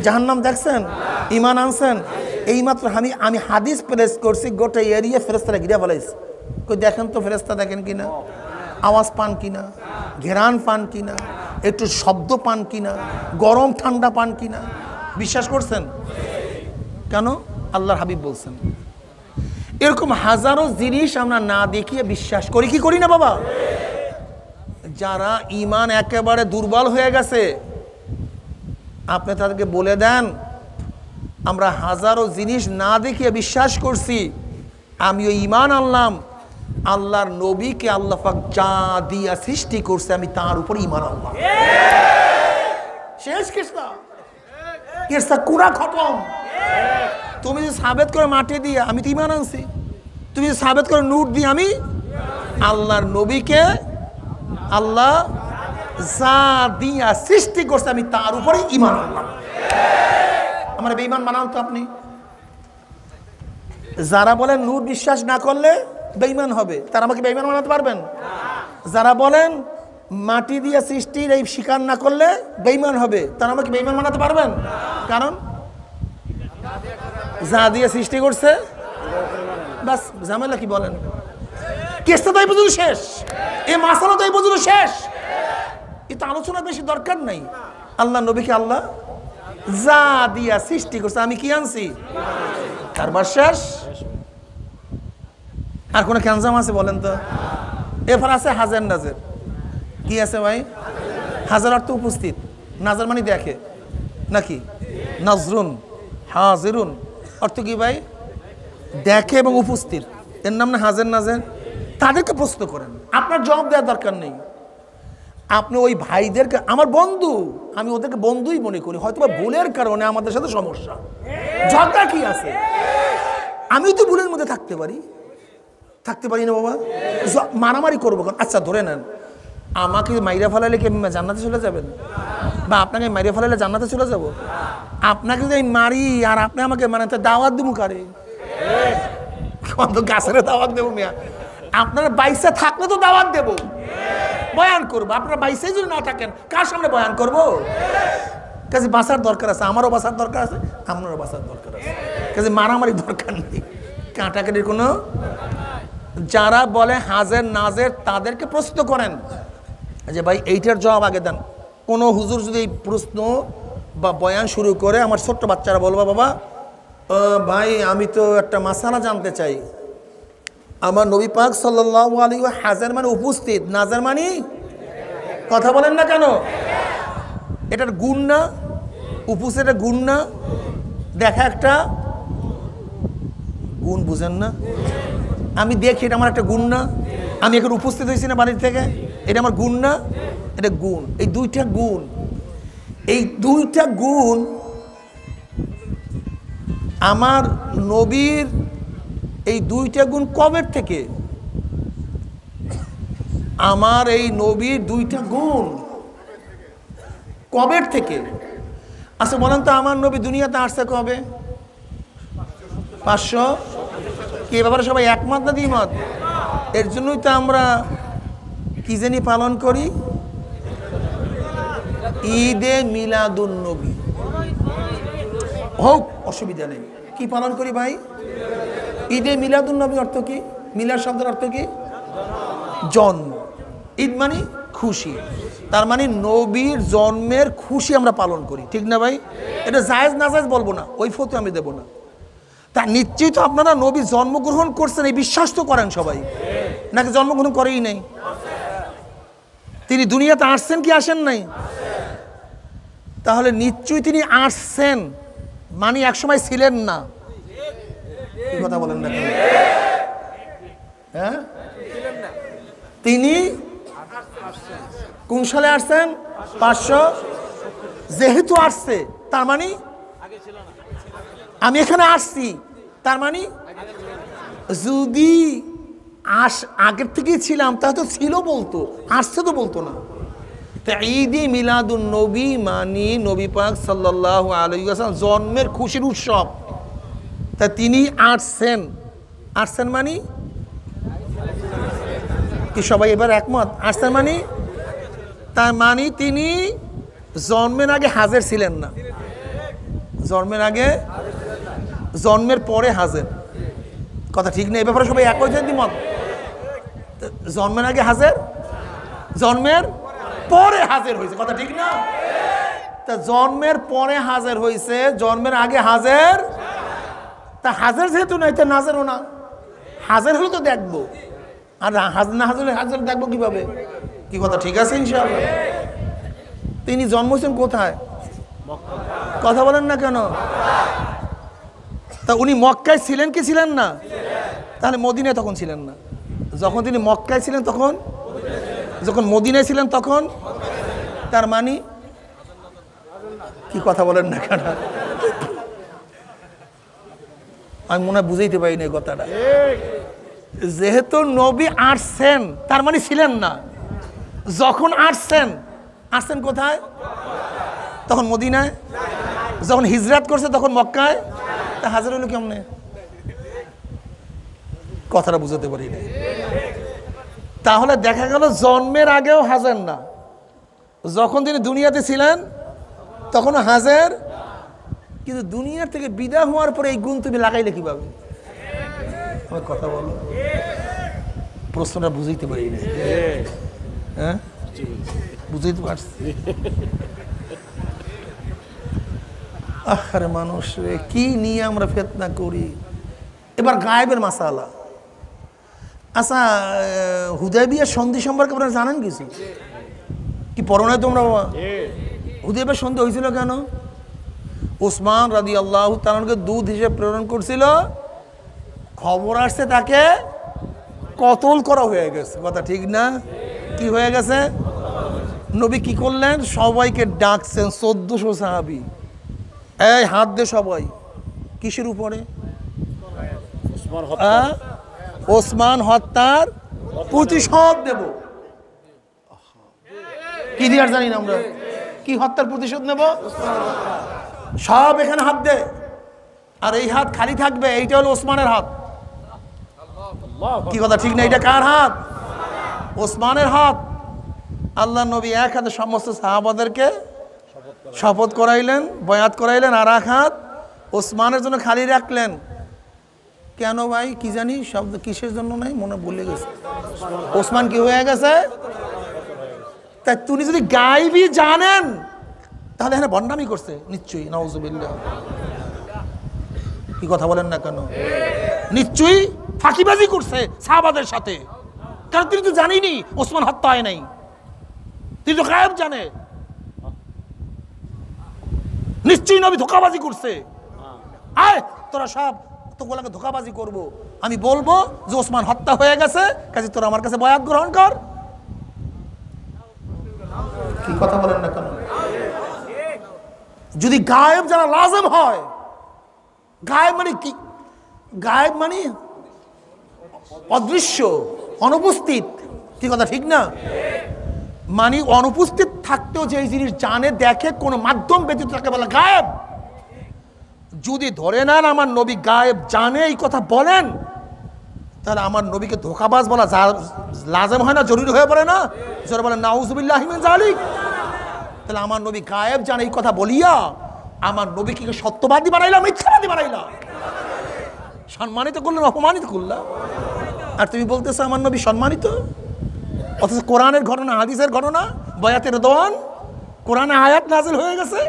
জাহান্নাম দেখছেন? ইমান আনছেন? এইমাত্র আমি হাদিস প্রেস করছি, গোটা এরিয়া ফেরেশতারা ঘিরে ফেলাইছে। কই দেখেন তো ফেরেশতা দেখেন কিনা, আওয়াজ পান কিনা, ঘেরান পান কিনা, একটু শব্দ পান কিনা, গরম ঠান্ডা পান কিনা, বিশ্বাস করছেন? কেন? আল্লাহর হাবিব বলছেন। এরকম হাজারো জিনিস আমরা না দেখিয়ে বিশ্বাস করি কি করি না বাবা? যারা ইমান একেবারে দুর্বল হয়ে গেছে আপনি তাদেরকে বলে দেন আমরা হাজারো জিনিস না দেখিয়ে বিশ্বাস করছি, আমিও ইমান আনলাম, আল্লাহর নবীকে আল্লাহ পাক যা দিয়া সৃষ্টি করছে আমি তার উপর ইমান আনলাম। শেষ কিসা, কিসা কুরা খতম। তুমি যে সাবেত করে মাটি দিয়ে আমি তো ইমান আনছি, তুমি যে সাবেত করে নূর দিয়ে আমি আল্লাহর নবীকে আল্লাহ যা দিয়া সৃষ্টি করছে আমি তার উপরে ইমান আনলাম। আমার বেঈমান বানান তো আপনি। যারা বলেন নূর বিশ্বাস না করলে বেঈমান হবে, তারা আমাকে বেঈমান বানাতে পারবেন? যারা বলেন মাটি দিয়ে সৃষ্টির এই স্বীকার না করলে বেঈমান হবে, তারা আমাকে বেঈমান বানাতে পারবেন? কারণ যা দিয়ে সৃষ্টি করছে বাস, ঝামেলা কি বলেন? কেসটা তো এই পর্যন্ত শেষ, এই মাসালা তো এই পর্যন্ত শেষ, এটা আলোচনা বেশি দরকার নাই। আল্লাহ নবীকে আল্লাহ যা দিয়া সৃষ্টি করছে আমি কি আনছি, তারপর শেষ। আর কোনো ক্যান্সাম আছে বলেন তো? এরপর আছে হাজার নাজের। কি আছে ভাই? হাজার অর্থ উপস্থিত, নাজার মানে দেখে নাকি? নজরুন হাজিরুন অর্থ কি ভাই? দেখে এবং উপস্থিত, এর নাম না হাজার নাজের। তাদেরকে প্রশ্ন করেন, আপনার জবাব দেওয়ার দরকার নেই। আপনি ওই ভাইদেরকে আমার বন্ধু, আমি ওদেরকে বন্ধুই মনে করি, হয়তো বা ভুলের কারণে আমাদের সাথে সমস্যা, ঝগড়া কি আছে? আমিও তো ভুলের মধ্যে থাকতে পারি না বাবা, মারামারি করবো। আচ্ছা ধরে নেন আমাকে মাইরা ফেলালে কি জান্নাতে চলে যাবেন? বা আপনাকে মাইরা ফেলালে জান্নাতে চলে যাব? আপনাকে যদি মারি আর আপনি আমাকে মানে দাওয়াত দেবো কারে? গাছের দাওয়াত দেবো মিয়া? আপনারা বাইসে থাকলে তো দাওয়াত দেবো, বয়ান করবো। আপনারা বাইসে যদি না থাকেন কার সামনে বয়ান করবো? কাজে বাঁচার দরকার আছে, আমারও বাঁচার দরকার আছে, আপনারও বাঁচার দরকার আছে। কাজে মারামারি দরকার নেই, কাটাকাটির কোনো। যারা বলে হাজের নাজের তাদেরকে প্রশ্ন করেন যে ভাই এইটার জবাব আগে দেন। কোনো হুজুর যদি এই প্রশ্ন বা বয়ান শুরু করে আমার ছোট্ট বাচ্চারা বলবা বাবা ভাই আমি তো একটা মাসালা জানতে চাই, আমার নবী পাক সাল্লাল্লাহু আলাইহি ওয়া হাজার মানে উপস্থিত, নাজার মানে কথা বলেন না কেন? এটার গুণ না? উপস্থিত একটা গুণ না? দেখা একটা গুণ, বুঝেন না? আমি দেখি এটা আমার একটা গুণ না? আমি এখন উপস্থিত হয়েছি না বাড়ির থেকে, এটা আমার গুণ না? এটা গুণ। এই দুইটা গুণ আমার নবীর এই দুইটা গুণ কবের থেকে? আমার এই নবীর দুইটা গুণ কবের থেকে? আচ্ছা বলেন তো, আমার নবী দুনিয়াতে আসছে কবে? 500 কি ব্যাপারে সবাই একমত না দ্বিমত? এর জন্যই তো আমরা কি জানি পালন করি, ঈদে মিলাদুন নবী। হোক, অসুবিধা নেই। কি পালন করি ভাই? ঈদে মিলাদুন নবী অর্থ কি? মিলাদ শব্দের অর্থ কি? জন্ম। ঈদ মানে খুশি, তার মানে নবীর জন্মের খুশি আমরা পালন করি, ঠিক না ভাই? এটা জায়েজ না জায়েজ বলবো না, ওই ফতোয়া আমি দেবো না। তা নিশ্চয়ই তো আপনারা নবী জন্মগ্রহণ করছেন এই বিশ্বাস তো করেন সবাই, নাকি জন্মগ্রহণ করেই নেই? তিনি দুনিয়াতে আসছেন কি আসেন নাই? তাহলে নিশ্চয়ই তিনি আসছেন, মানে একসময় ছিলেন না। কি কথা বলেন না? হ্যাঁ, তিনি কোন সালে আসছেন? 500। যেহেতু আসছে তার মানে আমি এখানে আসছি, তার মানে যদি আগের থেকেই ছিলাম তাহলে তো ছিল বলতো, আসছে তো বলতো না। তা ঈদে মিলাদুন নবী মানে নবী পাক সাল্লাল্লাহু আলাইহি ওয়াসাল্লাম জন্মের খুশির উৎসব। তা তিনি আসছেন, আসছেন মানে কি সবাই এবার একমত? আসছেন মানে তার মানে তিনি জন্মের আগে হাজির ছিলেন না, জন্মের আগে, জন্মের পরে হাজির। কথা ঠিক নেই? এ ব্যাপারে সবাই একই যে দ্বিমত? জন্মের আগে হাজির, জন্মের পরে হাজির হয়েছে, কথা ঠিক না? তা জন্মের পরে হাজির হয়েছে, জন্মের আগে হাজির। তা হাজির যেহেতু নাই, তা নাজিরও না। হাজির হলে তো দেখবো, আর না হাজির হাজির দেখবো কিভাবে? কি কথা ঠিক আছে? ইনশাআল্লাহ। তিনি জন্মেছেন কোথায়? কথা বলেন না কেন? তা উনি মক্কায় ছিলেন কি ছিলেন না? তাহলে মদিনায় তখন ছিলেন না। যখন তিনি মক্কায় ছিলেন তখন, যখন মদিনায় ছিলেন তখন, তার মানে কি কথা বলেন না কেন? আমি মনে হয় বুঝাইতে পারি না কথাটা। যেহেতু নবী আসছেন তার মানে ছিলেন না। যখন আসছেন, আসছেন কোথায়? তখন মদিনায়। যখন হিজরাত করছে তখন মক্কায়। তা হাজির হলো কেমনে? কথাটা বুঝাতে পারি না। তাহলে দেখা গেল জন্মের আগেও হাজির না, যখন তিনি দুনিয়াতে ছিলেন তখনও হাজির। কিন্তু দুনিয়ার থেকে বিদায় হওয়ার পরে এই গুণ তুমি লাগাইলে কিভাবে? আমার কথা বলো, প্রশ্নটা বুঝাইতে পারি না। হ্যাঁ, বুঝাইতে পারছি? আরে মানুষ রে, কি নিয়ে আমরা ফিতনা করি। এবার গায়েবের মাসালা। আচ্ছা, হুদায়বিয়ার সন্ধি সম্পর্কে আপনারা জানেন কিছু? কি পড়ো নাই তোমরা বাবা? হুদায়বিয়ার সন্ধি হয়েছিল কেন? ওসমান রাদিয়াল্লাহু তাআলাকে দূত হিসেবে প্রেরণ করছিল, খবর আসছে তাকে কতল করা হয়ে গেছে, কথা ঠিক না? কি হয়ে গেছে? নবী কি করলেন? সবাইকে ডাকছেন, 1400 সাহাবী, এই হাত দে সবাই। কিসের উপরে? ওসমান হত্যার প্রতিশোধ দেব। কি দিয়ে আর জানি না আমরা, কি হত্যার প্রতিশোধ নেব? সব এখানে হাত দে, আর এই হাত খালি থাকবে, এইটা হলো ওসমানের হাত। কি কথা ঠিক না? এটা কার হাত? ওসমানের হাত। আল্লাহ নবী এক হাতে সমস্ত সাহাবাদেরকে শপথ করাইলেন, বয়াত করাইলেন, আর এক হাত ওসমানের জন্য খালি রাখলেন। কেন ভাই? কি জানি শব্দ কিসের জন্য নাই, মনে ভুলে গেছে। ওসমান কি হয়ে গেছে? তাই তুমি যদি গায়েবী জানেন তাহলে এখানে ভণ্ডামি করছে নিশ্চয়ই, নাউজুবিল্লাহ। কি কথা বলেন না কেন? নিশ্চয়ই ফাঁকিবাজি করছে সাহাবাদের সাথে, কারণ তিনি তো জানেনি ওসমান হত্যা হয় নাই, তিনি তো গায়েব জানে। নিশ্চয়ই নবী ধোঁকাবাজি করছে। আয় তোরা সব তোগুলাকে ধোঁকাবাজি করবো, আমি বলবো যে ওসমান হত্যা হয়ে গেছে, কাজে তোরা আমার কাছে বয়াত গ্রহণ কর। কি কথা বলেন না কেন? যদি গায়েব জানা লাজেম হয় গায়েব মানে কি? গায়েব মানে অদৃশ্য, অনুপস্থিত। কি কথা ঠিক না? মানে অনুপস্থিত থাকতেও যে জিনিস জানে, দেখে, কোনো মাধ্যম ব্যতীত তাকে বলে গায়েব। যদি ধরে নেন আমার নবী গায়েব জানে, এই কথা বলেন, তাহলে আমার নবীকে ধোঁকাবাজ বলা লাজেম হয় না, জরুরি হয়ে পড়ে না? যারা বলেন নাউজুবিল্লাহি মিন যালিক। তাহলে আমার নবী গায়েব জানে এই কথা বলিয়া আমার নবীকে সত্যবাদী বানাইলা, মিথ্যাবাদী বানাইলা, সম্মানিত করলেন, অপমানিত করলা। আর তুমি বলতেছো আমার নবী সম্মানিত, অথচ কোরআনের ঘটনা, হাদিসের ঘটনা, বয়াতের দোয়ান, কোরআনে আয়াত নাজিল হয়ে গেছে,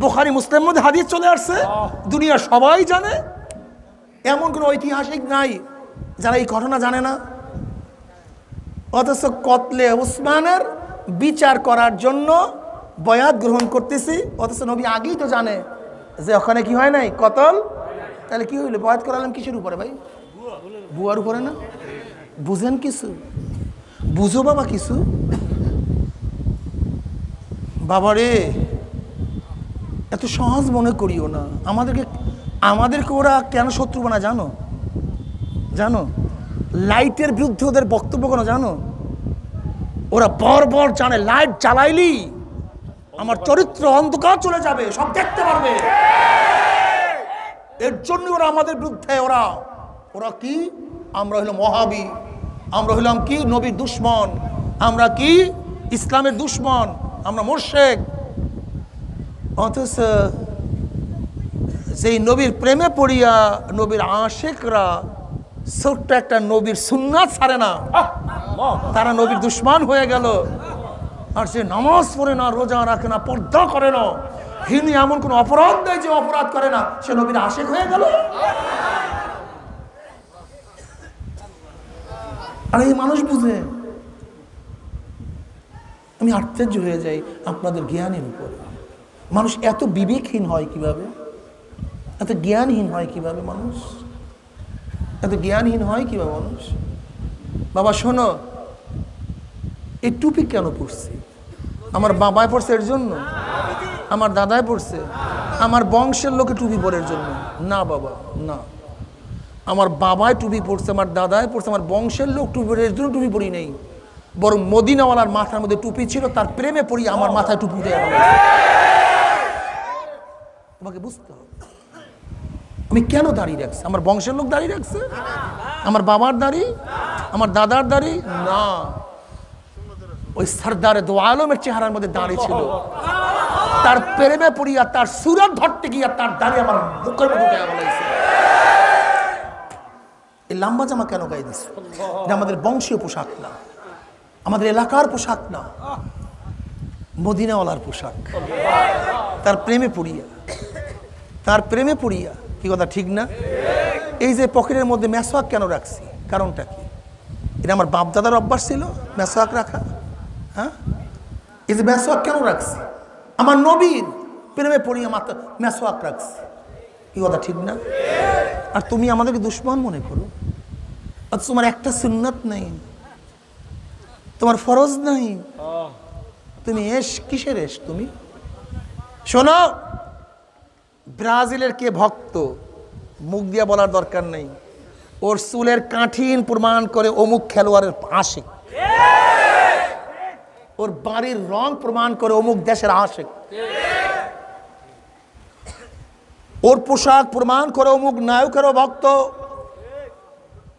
বুখারী মুসলিমের মধ্যে হাদিস চলে আসছে, দুনিয়া সবাই জানে। এমন কোনো ঐতিহাসিক নাই যারা এই ঘটনা জানে না। অথচ কতলে উসমানের বিচার করার জন্য বয়াত গ্রহণ করতেছি, অথচ নবী আগেই তো জানে যে ওখানে কি হয় নাই, কতল। তাহলে কি হইলো? বয়াত করালাম কিসের উপরে ভাই? বুয়ার উপরে না? বুঝেন কিছু? বুঝো বাবা কিছু। বাবারে এত সহজ মনে করিও না। আমাদেরকে ওরা কেন শত্রু বানায় জানো? জানো লাইটের বিরুদ্ধে ওদের বক্তব্য কেন জানো? ওরা বর জানে লাইট জ্বালাইলি আমার চরিত্র অন্ধকার চলে যাবে, সব দেখতে পারবে। এর জন্য ওরা আমাদের বিরুদ্ধে। ওরা কি? আমরা হইলাম ওয়াহাবি, আমরা হইলাম কি নবীর দুশ্মন, আমরা কি ইসলামের দুশ্মন, আমরা মুরশিক। অথচ যেই নবীর প্রেমে পড়িয়া নবীর আশিকরা ছোট্ট একটা নবীর সুন্নাত ছাড়ে না, তারা নবীর দুশ্মন হয়ে গেল। আর সে নামাজ পড়ে না, রোজা রাখে না, পর্দা করে না, হিনি এমন কোন অপরাধ নেই যে অপরাধ করে না, সে নবীর আশিক হয়ে গেল। আর এই মানুষ বুঝে। আমি আশ্চর্য হয়ে যাই আপনাদের জ্ঞানের উপর। মানুষ এত বিবেকহীন হয় কিভাবে? এত জ্ঞানহীন হয় কিভাবে মানুষ? এত জ্ঞানহীন হয় কিভাবে মানুষ? বাবা শোনো, এই টুপি কেন পড়ছি? আমার বাবায় পড়ছে এর জন্য? আমার দাদায় পড়ছে? আমার বংশের লোকে টুপি পরের জন্য? না বাবা, না। আমার বাবায় টুপি পড়ছে, আমার দাদায় পড়ছে, আমার বংশের লোক টুপি পরে এর জন্য টুপি পরি নেই, বরং মদিনাওয়ালার মাথার মধ্যে টুপি ছিল, তার প্রেমে পড়ি আমার মাথায় টুপি উঠে গেল। তোমাকে বুঝতে হবে আমি কেন দাঁড়িয়ে রাখছি। আমার বংশের লোক দাঁড়িয়ে রাখছে? আমার বাবার দাড়ি, আমার দাদার দাড়ি? না, ওই সরদারে দো আলমের চেহারার মধ্যে দাঁড়িয়ে ছিল, তার প্রেমে পড়িয়া তার সুরত ধরতে গিয়া তার দাড়ি আমার মুখের মধ্যে উঠে গেল। এই লম্বা জামা কেন গায়ে দিস? এটা আমাদের বংশীয় পোশাক না, আমাদের এলাকার পোশাক না, মদিনাওয়ালার পোশাক। তার প্রেমে পড়িয়া, তার প্রেমে পড়িয়া। কি কথা ঠিক না? এই যে পকেটের মধ্যে মেসওয়াক কেন রাখছি, কারণটা কি? এটা আমার বাপ দাদার অভ্যাস ছিল মেসওয়াক রাখা। হ্যাঁ, এই যে মেসওয়াক কেন রাখছি? আমার নবীর প্রেমে পড়িয়া মাত্র মেসওয়াক রাখছি। কি কথা ঠিক না? আর তুমি আমাদেরকে দুশ্মন মনে করো। আর তোমার একটা সুন্নাত নেই, তোমার ফরজ নাই, তুমি কিসের তুমি? শোনো, ব্রাজিলের কে ভক্ত মুখ দিয়া বলার দরকার নেই, ওর চুলের কাঠিন প্রমাণ করে অমুক খেলোয়াড়ের আশিক, ওর বাড়ির রং প্রমাণ করে অমুক দেশের আশিক, ওর পোশাক প্রমাণ করে অমুক নায়কেরও ভক্ত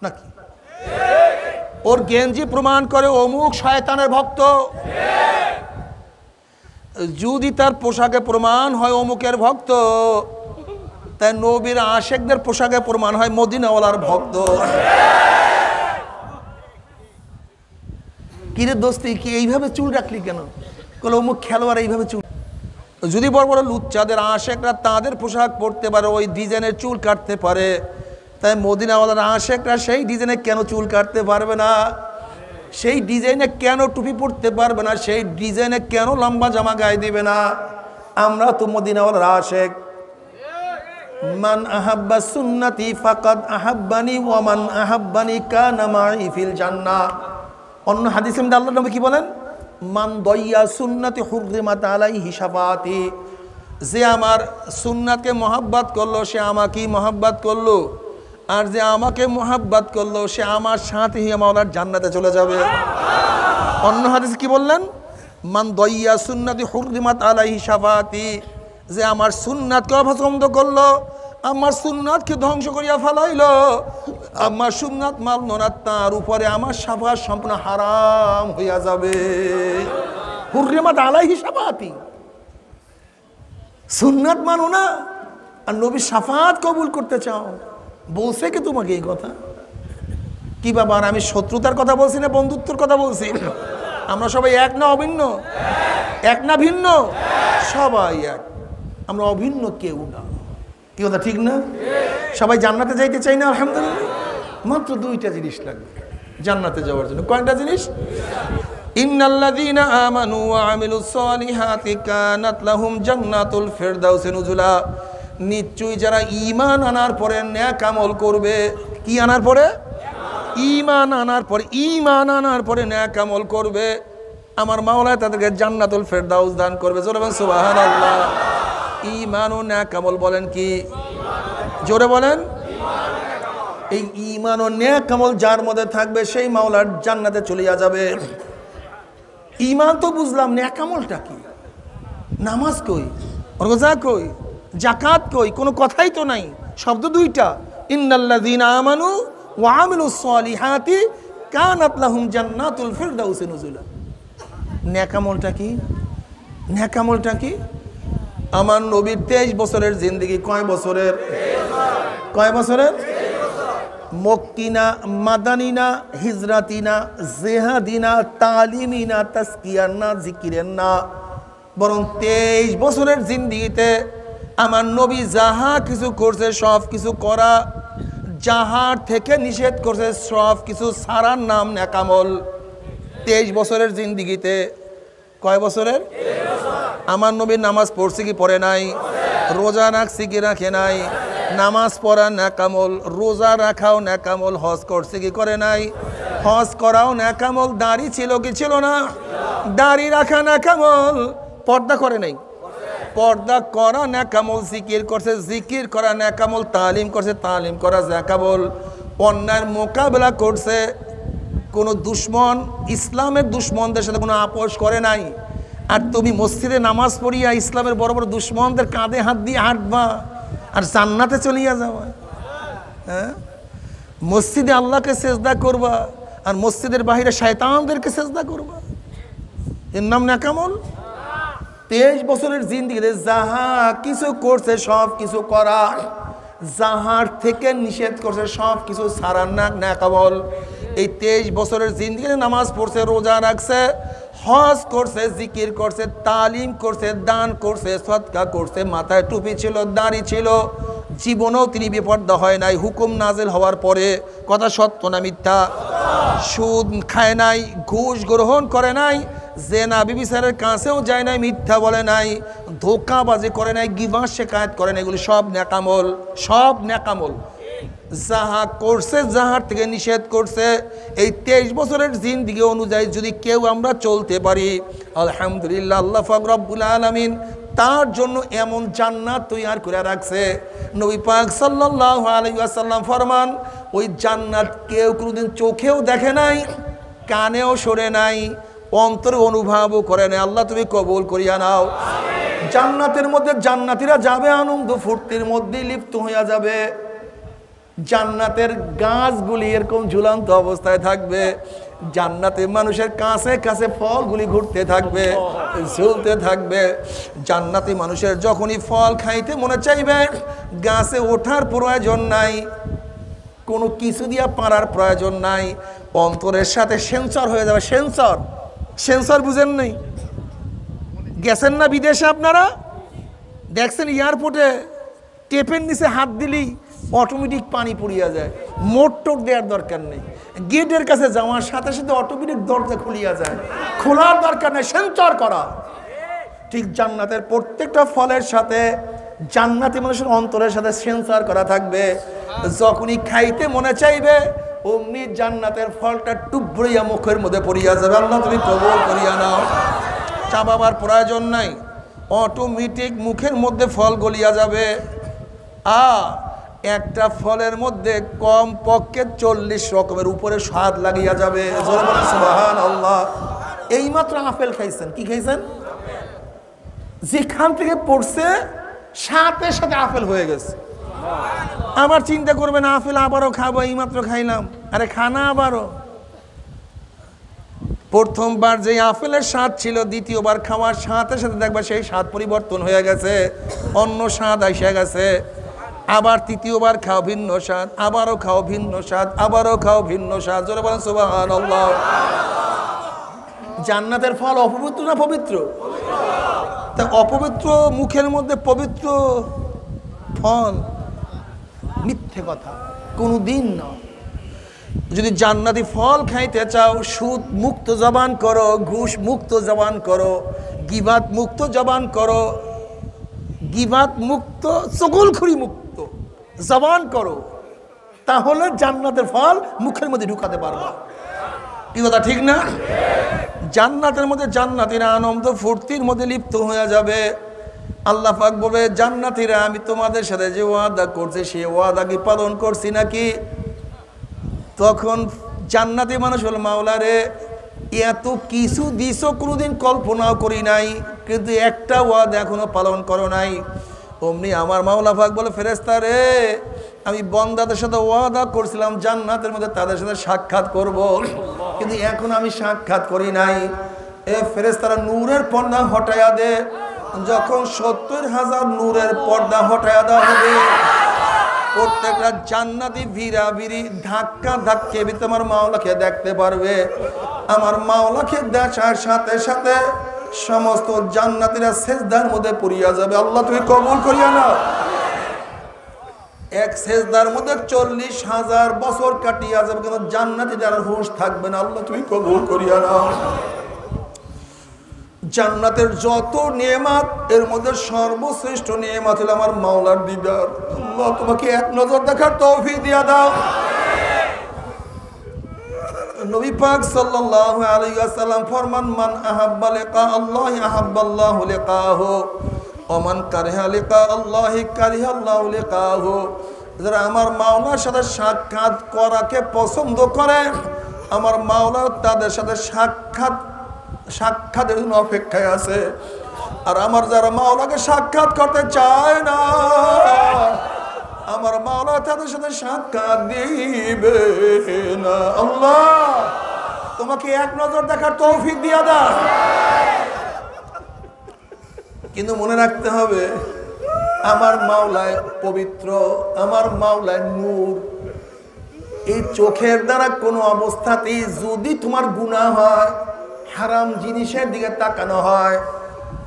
নাকি, ওর গেঞ্জি প্রমাণ করে অমুক শয়তানের ভক্ত। যদি তার পোশাকে প্রমাণ হয় অমুকের ভক্ত, তাই নবীর আশেকদের পোশাকে প্রমাণ হয় মদিনাওয়ালার ভক্ত। কিরে দোস্তি, কি এইভাবে চুল রাখলি কেন? বলে অমুক খেলোয়াড় এইভাবে চুল। যদি বড় বড় লুচ্চাদের আশেকরা তাদের পোশাক পরতে পারে, ওই ডিজাইনের চুল কাটতে পারে, তাই মদিনাওয়ালার আশেকরা সেই ডিজাইনে কেন চুল কাটতে পারবে না? সেই ডিজাইনে কেন টুপি পরতে পারবে না? সেই ডিজাইনে কেন লম্বা জামা গায়ে দিবে না? আমরা তো মদিনাওয়ালার আশেক। মান আহাব্বা সুন্নতি ফাকাদ আহাব্বানি ওয়া মান আহাব্বানি কানা মাই ফিল জান্নাহ। অন্য হাদিসে আল্লাহর নবী কি বলেন? মান দয়্যা সুন্নতি হুররিমাত আলাইহি শাফাআতি। যে আমার সুন্নাতকে মহাব্বত করলো সে আমাকেই মহাব্বত করলো, আর যে আমাকে মহাব্বত করলো সে আমার সাথে মাওলার জান্নাতে চলে যাবে। অন্য হাদিস কি বললেন? মান দইয়া সুন্নতি হুররিমাত আলাইহি শাফাতি, যে আমার সুন্নাতকে অপছন্দ করলো, আমার সুন্নাতকে ধ্বংস করিয়া ফেলাইলো, আমার সুন্নাত মানলো না, তার উপরে আমার শাফাত সম্পূর্ণ হারাম হইয়া যাবে। হুররিমাত আলাইহি শাফাতি, সুন্নাত মানো না আর নবীর শাফাত কবুল করতে চাও, বলছে কি তোমাকে এই কথা? কি বাবা, আর আমি শত্রুতার কথা বলছি না বন্ধুত্বের কথা বলছি? আমরা সবাই এক না অভিন্ন? এক না ভিন্ন? সবাই এক, আমরা অভিন্ন কেউ না। কি কথা ঠিক না? সবাই জান্নাতে যাইতে চাই না? আলহামদুলিল্লাহ। মাত্র দুইটা জিনিস লাগবে জান্নাতে যাওয়ার জন্য। কয়টা জিনিস? ইন্নাল্লাযীনা আমানু ওয়া আমিলুস সলিহাতি কানাত লাহুম জান্নাতুল ফিরদাউসি নুজুলা, নিশ্চয়ই যারা ঈমান আনার পরে নেক আমল করবে। কি আনার পরে? ঈমান আনার পরে, ঈমান আনার পরে নেক আমল করবে, আমার মাওলা তাদেরকে জান্নাতুল ফিরদাউস দান করবে। জোরে বলেন সুবহানাল্লাহ। ঈমান ও নেক আমল বলেন কি? জোরে বলেন। এই ঈমান ও নেক আমল যার মধ্যে থাকবে সেই মাওলার জান্নাতে চলিয়া যাবে। ঈমান তো বুঝলাম, নেক আমলটা কি? নামাজ কই, রোজা কই, যাকাত কই? কোনো কথাই তো নাই, শব্দ দুইটা। ইন্নাল্লাযীনা আমানু ওয়া আমিলুস সলিহাতি কানাত লাহুম জান্নাতুল ফিরদাউসি নুজুলা। নেক আমলটা কি? নেক আমলটা কি? আমার নবীর 23 বছরের জিন্দেগি কয় বছরের? কয় বছরের? মক্কিনা, মাদানিনা, হিজরাতিনা, জেহাদিনা, তালিমিনা, তাসকিয়ার না, জিকিরের না, বরং 23 বছরের জিন্দেগিতে আমার নবী যাহা কিছু করছে সব কিছু করা, যাহার থেকে নিষেধ করছে সব কিছু ছাড়ার নাম নেক আমল। 23 বছরের জিন্দেগিতে। কয় বছরের? আমার নবী নামাজ পড়ছে কি পড়ে নাই? রোজা রাখছে কি রাখে নাই? নামাজ পড়া নেক আমল, রোজা রাখাও নেক আমল, হজ করছে কি করে নাই? হজ করাও নেক আমল। দাড়ি ছিল কি ছিল না? দাড়ি রাখা নেক আমল। পর্দা করে নাই? পর্দা করা নেক আমল। জিকির করছে, জিকির করা নেক আমল। তালিম করছে, তালিম করা নেক আমল। অন্যায়ের মোকাবেলা করছে, কোনো দুশ্মন, ইসলামের দুশ্মনদের সাথে কোনো আপোষ করে নাই। আর তুমি মসজিদে নামাজ পড়িয়া ইসলামের বড় বড় দুশ্মনদের কাঁধে হাত দিয়ে হাঁটবা আর জান্নাতে চলিয়া যাওয়া? হ্যাঁ, মসজিদে আল্লাহকে সেজদা করবা আর মসজিদের বাহিরে শয়তানদেরকে সেজদা করবা, এর নাম নেক আমল? 23 বছরের জিন্দেগিতে যাহা কিছু করছে সব কিছু করা, যাহার থেকে নিষেধ করছে সব কিছু ছাড়ার নাম নেক আমল। এই 23 বছরের জিন্দেগিতে নামাজ পড়ছে, রোজা রাখছে, হজ করছে, জিকির করছে, তালিম করছে, দান করছে, সদকা করছে, মাথায় টুপি ছিল, দাড়ি ছিল, জীবনেও তিনি বেপরদা হয় নাই হুকুম নাজিল হওয়ার পরে। কথা সত্য না মিথ্যা? সুদ খায় নাই, ঘুষ গ্রহণ করে নাই, জেনা বিবিচারের কাছেও যায় নাই, মিথ্যা বলে নাই, ধোঁকাবাজি করে নাই, গিবত শিকায়েত করে নাই। এগুলি সব নেক আমল, সব নেক আমল। যাহা করছে, যাহার থেকে নিষেধ করছে, এই 23 বছরের জিন্দেগি অনুযায়ী যদি কেউ আমরা চলতে পারি, আলহামদুলিল্লাহ, আল্লাহ পাক রব্বুল আলামিন তার জন্য এমন জান্নাত তৈয়ার করে রাখছে। নবী পাক সাল্লাল্লাহু আলাইহি ওয়াসাল্লাম ফরমান, ওই জান্নাত কেউ কোনোদিন চোখেও দেখে নাই, কানেও শোনে নাই, অন্তরে অনুভবও করে নাই। আল্লাহ তুমি কবুল করিয়া নাও। জান্নাতের মধ্যে জান্নাতীরা যাবে, আনন্দ ফুর্তির মধ্যে লিপ্ত হইয়া যাবে। জান্নাতের গাছগুলি এরকম ঝুলন্ত অবস্থায় থাকবে, জান্নাতে মানুষের কাছে কাছে ফলগুলি ঘুরতে থাকবে, ঝুলতে থাকবে। জান্নাতি মানুষের যখনই ফল খাইতে মনে চাইবে, গাছে ওঠার প্রয়োজন নাই, কোনো কিছু দিয়া পারার প্রয়োজন নাই, অন্তরের সাথে সেন্সর হয়ে যাবে। সেন্সর, সেন্সর বুঝেন নাই? গেছেন না বিদেশে আপনারা? দেখছেন এয়ারপোর্টে টেপের নিচে হাত দিলেই অটোমেটিক পানি পড়িয়া যায়, মোটর দেওয়ার দরকার নেই, গেটের কাছে যাওয়ার সাথে সাথে অটোমেটিক দরজা খুলিয়া যায়, খোলার দরকার নেই, সেন্সর করা। ঠিক জান্নাতের প্রত্যেকটা ফলের সাথে জান্নাতি মানুষের অন্তরের সাথে সেন্সর করা থাকবে। যখনই খাইতে মনে চাইবে, অমনি জান্নাতের ফলটা টুবড়িয়া মুখের মধ্যে পড়িয়া যাবে। আল্লাহ তুমি কবুল করিয়া নাও। চাবাবার প্রয়োজন নাই, অটোমেটিক মুখের মধ্যে ফল গলিয়া যাবে। একটা ফলের মধ্যে কম পক্ষে 40 রকমের উপরে স্বাদ লাগিয়া যাবে। সুবহানাল্লাহ। এইমাত্র আপেল খাইছেন, কি খাইছেন? যেখান থেকে পড়ছে সাথে সাথে আপেল হয়ে গেছে। আবার চিন্তা করবেন আপেল আবারও খাবো, এইমাত্র খাইলাম। আরে খানা আবারও। প্রথমবার যে আপেলের স্বাদ ছিল, দ্বিতীয়বার খাওয়ার সাথে সাথে দেখবা সেই স্বাদ পরিবর্তন হয়ে গেছে, অন্য স্বাদ আইসা গেছে। আবার তৃতীয়বার খাও ভিন্ন স্বাদ, আবারও খাও ভিন্ন স্বাদ, আবারও খাও ভিন্ন স্বাদ। জোরে বলেন সুবহানাল্লাহ। জান্নাতের ফল অপবিত্র না পবিত্র? তা অপবিত্র মুখের মধ্যে পবিত্র ফল, মিথ্যে কথা, কোনদিন না। যদি জান্নাতি ফল খাইতে চাও, সুদ মুক্ত জবান করো, ঘুষ মুক্ত জবান করো, গিবাত মুক্ত জবান করো, গিবাত মুক্ত, চগলখড়ি মুক্ত জবান করো, তাহলে জান্নাতের ফল মুখের মধ্যে ঢুকাতে পারবা। কি কথা ঠিক না? জান্নাতের মধ্যে জান্নাতীরা আনন্দ ফুর্তির মধ্যে লিপ্ত হয়ে যাবে। আল্লাহ পাক বলবে, জান্নাতীরা আমি তোমাদের সাথে যে ওয়াদা করছি সেই ওয়াদা কি পালন করছি নাকি? তখন জান্নাতি মানুষ বলে, মাওলা রে, এত কিছু দিছো কোনোদিন কল্পনাও করি নাই, কিন্তু একটা ওয়াদা এখনো পালন করো নাই। অমনি আমার মাওলা পাক বলে, ফেরেশতা রে, আমি বন্দাদের সাথে ওয়াদা করছিলাম জান্নাতের মধ্যে তাদের সাথে সাক্ষাৎ করব, কিন্তু এখন আমি সাক্ষাৎ করি নাই। এ ফেরেশতারা নূরের পর্দা হটাইয়া দে। যখন 70,000 নূরের পর্দা হটাইয়া দেওয়া হবে, প্রত্যেকটা জান্নাতি ভিড়াভিড়ি ধাক্কা ধাক্কে আমার মাওলাকে দেখতে পারবে। আমার মাওলাকে দেখার সাথে সাথে সমস্ত জান্নাতীরা সেজদার মধ্যে পড়িয়া যাবে। আল্লাহ তুমি কবুল করিয়া নাও। এক সেজদার মধ্যে 40,000 বছর কাটিয়া যাবে, কিন্তু জান্নাতীদের হুঁশ থাকবে না। আল্লাহ তুমি কবুল করিয়া নাও। জান্নাতের যত নিয়ামত, এর মধ্যে সর্বশ্রেষ্ঠ নিয়ামত হলো আমার মাওলার দিদার। আল্লাহ তোমাকে এক নজর দেখার তৌফিক দিয়া দাও। নবী পাক সাল্লাল্লাহু আলাইহি ওয়াসাল্লাম ফরমান, মান আহাব্বা লিকা আল্লাহি আহাব্বাল্লাহু লিকাহু ওয়া মান কারিহা লিকা আল্লাহি কারিহাল্লাহু লিকাহু। যারা আমার মাওলার সাথে সাক্ষাৎ করাকে পছন্দ করে, আমার মাওলা তাদের সাথে সাক্ষাতের জন্য অপেক্ষায় আছে। আর আমার যারা মাওলাকে সাক্ষাৎ করতে চায় না, আমার মাওলা তাদের সাথে সাক্ষাৎ দিবে না। আল্লাহ তোমাকে এক নজর দেখার তৌফিক দিয়া দাও। কিন্তু মনে রাখতে হবে, আমার মাওলায় পবিত্র, আমার মাওলায় নূর। এই চোখের দ্বারা কোনো অবস্থাতেই যদি তোমার গুনাহ হয়, হারাম জিনিসের দিকে তাকানো হয়,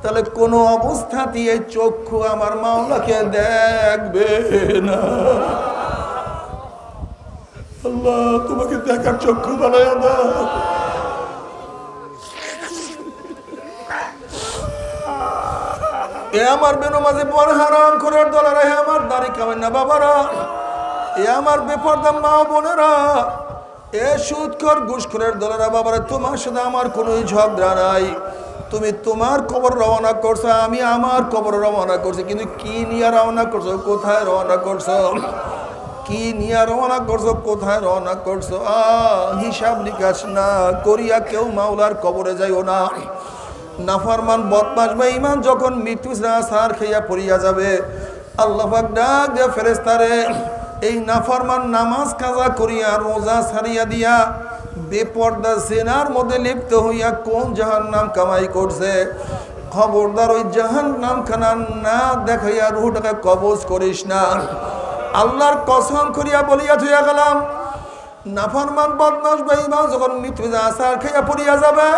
তাহলে কোনো অবস্থাতেই এই চক্ষু আমার মাওলাকে দেখবে না। আল্লাহ তোমাকে দেখার চক্ষু বানায়া দাও। এ আমার বেনমাজি পর হারাম করার দলেরা, হে আমার দাড়ি কামেন না বাবারা, এ আমার বেপরদা মা বোনেরা, এ সুদখোর ঘুষখোরের দলেরা বাবারা, তোমার সাথে আমার কোনো ঝগড়া নাই। তুমি তোমার কবর রওনা করছো, আমি আমার কবর রওনা করছি, কিন্তু কি নিয়ে রওনা করছো, কোথায় রওনা করছো, কি নিয়ে রওনা করছো, কোথায় রওনা করছো? হিসাব নিকাশ না করিয়া কেউ মাওলার কবরে যাইও না। নাফরমান বদমাশ বেঈমান যখন মৃত্যু সার খেয়া পড়িয়া যাবে, আল্লাহ পাক ডাক দিয়া ফেরেশতারে, এই নাফরমান নামাজ কাজা করিয়া রোজা ছাড়িয়া দিয়া বেপর্দা জেনার মধ্যে লিপ্ত হইয়া কোন জাহান্নাম কামাই করছে, খবরদার ওই জাহান্নাম খানা না দেখাইয়া রুহটাকে কবজ করিস না। আল্লাহর কসম করিয়া বলিয়া থইয়া গেলাম, নাফরমান বদমাশ বেঈমান যখন মৃত্যু সার খেয়া পড়িয়া যাবে,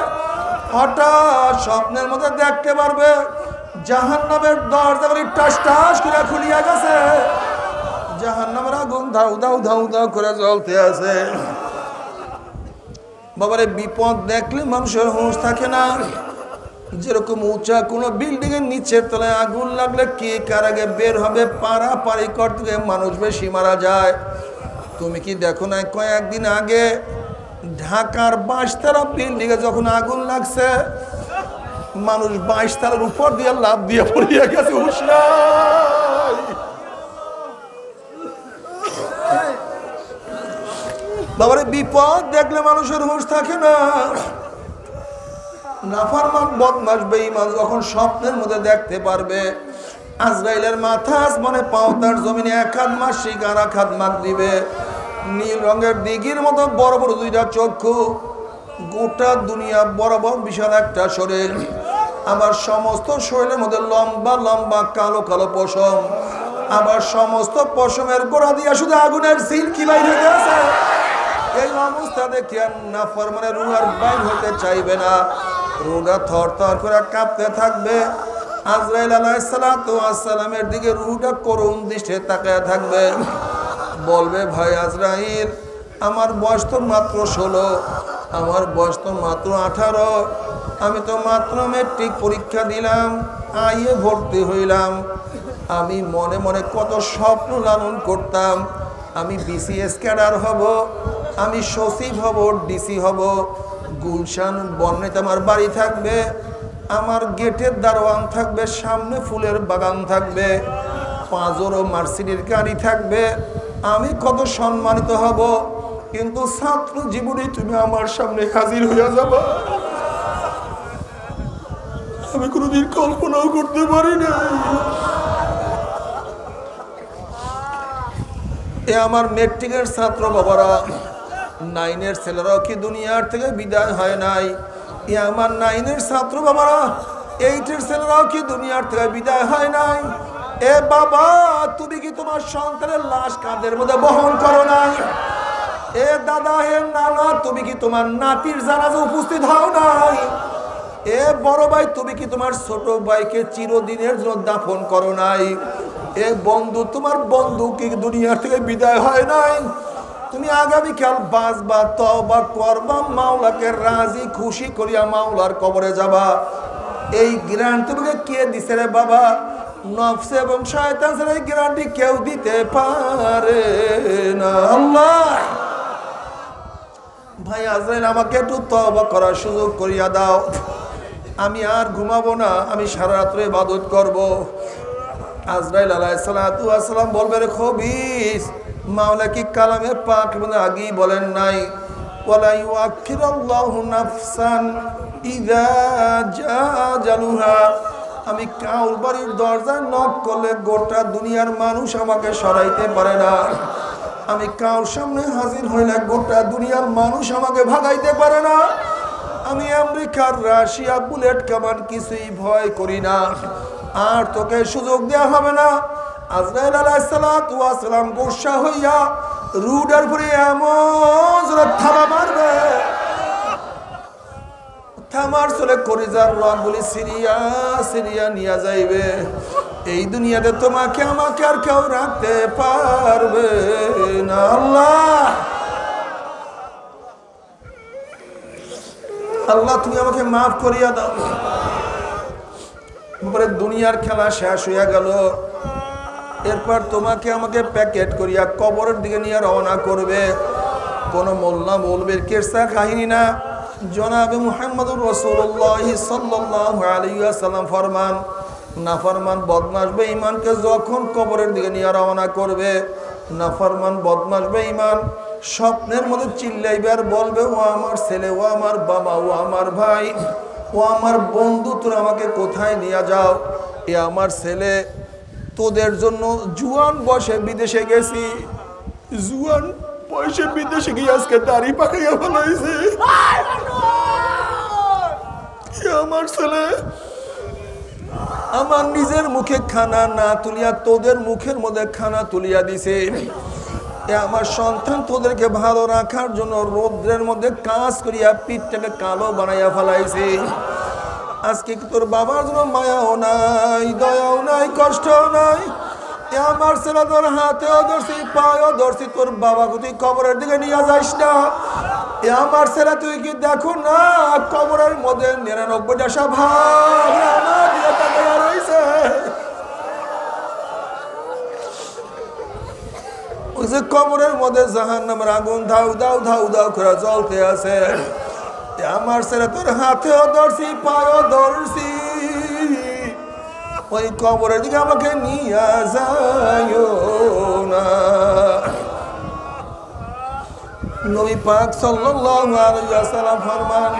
হঠাৎ স্বপ্নের মধ্যে দেখতে পারবে জাহান্নামের দরজাগুলি টাস টাস করে খুলিয়া গেছে, জাহান্নামের আগুন ধাউ ধাউ ধাউ ধাউ করে জ্বলতে আছে। বাবারে বিপদ দেখলে মানুষের হুঁশ থাকে না। যেরকম উঁচা কোনো বিল্ডিং এর নিচের তলায় আগুন লাগলে কে কার আগে বের হবে পারাপারি করতে গিয়ে মানুষ বেশি মারা যায়। তুমি কি দেখো না, কয়েকদিন আগে ঢাকার 5 তলা বিল্ডিং এ যখন আগুন লাগছে, মানুষ 22 তলার উপর দিয়ে লাভ দিয়ে পড়িয়া গেছে, হুঁশ নাই। বাবারে বিপদ দেখলে মানুষের হুঁশ থাকে না। নাফরমান বদমাশ বেঈমান যখন স্বপ্নের মধ্যে দেখতে পারবে আজরাইলের মাথা আসমানে পাও তার জমিনে, এক হাত মাসিক আর এক হাত মাগ দিবে, নীল রঙের দিঘির মতো বড় বড় দুইটা চক্ষু, গোটা দুনিয়া বরাবর বিশাল একটা শরীর, আবার সমস্ত শরীরের মধ্যে লম্বা লম্বা কালো কালো পশম, আবার সমস্ত পশমের গোড়া দিয়া শুধু আগুনের সিলকি বাইরে গেছে। এই অবস্থা দেখে নাফরমানের রূহ আর বাইর হতে চাইবে না, রূহটা থরথর করে কাঁপতে থাকবে। আজরাইল আলাইহিস সালাতু ওয়াস সালামের দিকে রূহটা করুণ দৃষ্টিতে তাকায় থাকবে, বলবে ভাই আজরাইল, আমার বয়স তো মাত্র 16, আমার বয়স তো মাত্র 18, আমি তো মাত্র ম্যাট্রিক পরীক্ষা দিলাম, আইয়ে ভর্তি হইলাম। আমি মনে মনে কত স্বপ্ন লালন করতাম, আমি বিসিএস ক্যাডার হব, আমি সচিব হব, ডিসি হব, গুলশান বন্যতে আমার বাড়ি থাকবে, আমার গেটের দারোয়ান থাকবে, সামনে ফুলের বাগান থাকবে, 5 মার্সিডিজ গাড়ি থাকবে, আমি কত সম্মানিত হব। কিন্তু ছাত্র জীবনে তুমি আমার সামনে হাজির হইয়া যাবা, আমি কোনোদিন কল্পনাও করতে পারি না। এ আমার মেট্রিকের ছাত্র বাবারা, 9-এর ছেলেরাও কি দুনিয়ার থেকে বিদায় হয় নাই? এ আমার 9-এর ছাত্র বাবারা, 8-এর ছেলেরাও কি দুনিয়ার থেকে বিদায় হয় নাই? এ বাবা, তুমি কি তোমার সন্তানের লাশ কাঁধের মধ্যে বহন করো নাই? এ দাদা, হে নানা, তুমি কি তোমার নাতির জানাজা উপস্থিত হও নাই? এ বড় ভাই, তুমি কি তোমার ছোট ভাইকে চিরদিনের জন্য দাফন করো নাই? এ বন্ধু, তোমার বন্ধু কি দুনিয়ার থেকে বিদায় হয় নাই? তুমি আগামীকাল বাঁচবা, তওবা করবা, মাওলাকে রাজি খুশি করিয়া মাওলার কবরে যাবা। এই গ্যারান্টি তোমাকে কে দিছে রে বাবা? নফস এবং শয়তান ছাড়া এই গ্যারান্টি কেউ দিতে পারে না। আল্লাহ ভাই আজরাইল, আমাকে একটু তওবা করার সুযোগ করিয়া দাও, আমি আর ঘুমাবো না, আমি সারা রাত্রে ইবাদত করব। আজরাইল আলাইহিস সালাতু ওয়াস সালাম বলবে, রে খবিস, মাওলা কি কালামে পাক মানে আগেই বলেন নাই, ওয়ালা ইউআখিরুল্লাহু নাফসান ইযা জাআ আজালুহা। আমি কাউর বাড়ির দরজায় নক করলে গোটা দুনিয়ার মানুষ আমাকে সরাইতে পারে না, আমি কাউর সামনে হাজির হইলে গোটা দুনিয়ার মানুষ আমাকে ভাগাইতে পারে না। আমি আমেরিকার, রাশিয়া, বুলেট কামান কিছুই ভয় করি না, আর তোকে সুযোগ দেওয়া হবে না। আজরাইল আলাইহিস সালাতু ওয়াস সালাম গোসা হইয়া রুডার পরে এমন জোরে থাবা মারবে, থামার চলে কলিজার রগগুলি সিরিয়া সিরিয়া নিয়ে যাইবে। এই দুনিয়াতে তোমাকে আমাকে আর কেউ রাখতে পারবে না। আল্লাহ, আল্লাহ তুমি আমাকে মাফ করিয়া দাও। দুনিয়ার খেলা শেষ হইয়া গেল, এরপর তোমাকে আমাকে প্যাকেট করিয়া কবরের দিকে নিয়ে রওনা করবে। কোন মোল্লা মৌলবীর কিসসা কাহিনী না, জনাবে মুহাম্মদুর রাসূলুল্লাহ সাল্লাল্লাহু আলাইহি ওয়াসাল্লাম ফরমান, নাফরমান বদমাশ বেঈমানকে যখন কবরের দিকে নিয়ে রওনা করবে, নাফরমান বদমাশ বেঈমান স্বপ্নের মধ্যে চিল্লাইবে আর বলবে, ও আমার ছেলে, ও আমার বাবা, ও আমার ভাই, ও আমার বন্ধু, তোরা আমাকে কোথায় নিয়ে যাও? এ আমার ছেলে, তোদের জন্য জুয়ান বসে বিদেশে গেছি, জুয়ান বয়সে বিদেশে গিয়ে আজকে দাড়ি পাকাইয়া ফেলাইছে। আমার ছেলে, আমার নিজের মুখে খানা না তুলিয়া তোদের মুখের মধ্যে খানা তুলিয়া দিছে। আমার সন্তান তোদেরকে ভালো রাখার জন্য রৌদ্রের মধ্যে কাজ করিয়া পিঠটাকে কালো বানাইয়া ফেলাইছে। আজকে তোর বাবার জন্য মায়াও নাই, দয়াও নাই, কষ্টও নাই। আমার ছেলে তোর হাতেও ধরছি, পায়েও ধরছি, তোর বাবাকে তুই কবরের দিকে নিয়ে যাস না। আমার ছেলে, তুই কি দেখো না কবরের মধ্যে 99টা স্বভাব আমার দিকে তাকাইয়া রইছে। ওই যে কবরের মধ্যে জাহান্নামের আগুন ধাউ ধাউ ধাউ ধাউ করে জ্বলতে আছে। আমার ছেলে তোর হাতেও ধরছি, পায়েও ধরছি, ওই কবরের দিকে আমাকে নিয়ে যাইও না। নবী পাক সাল্লাল্লাহু আলাইহি ওয়াসাল্লাম ফরমান,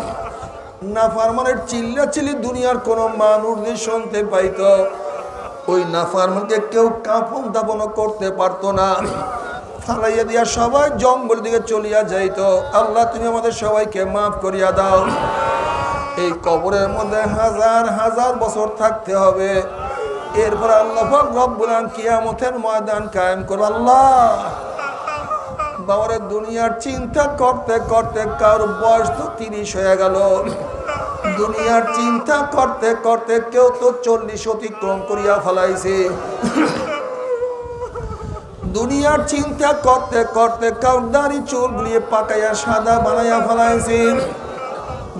নাফরমানের চিল্লাচিল্লি দুনিয়ার কোন মানুষ যদি শুনতে পাইতো, ওই নাফরমানকে কেউ কাফন দাফনও করতে পারতো না, ফালাইয়া দিয়া সবাই জঙ্গল দিকে চলিয়া যাইতো। আল্লাহ তুমি আমাদের সবাইকে মাফ করিয়া দাও। এই কবরের মধ্যে হাজার হাজার বছর থাকতে হবে, এরপর আল্লাহ পাক রব্বুল আলামিন কিয়ামতের ময়দান কায়েম করবে। আল্লাহ বাবারে, দুনিয়ার চিন্তা করতে করতে কার বয়স তো 30 হয়ে গেল, দুনিয়ার চিন্তা করতে করতে কেউ তো 40 অতিক্রম করিয়া ফেলাইছে, দুনিয়ার চিন্তা করতে করতে কার দাড়ি চুল গুলিয়ে পাকাইয়া সাদা বানাইয়া ফেলাইছে,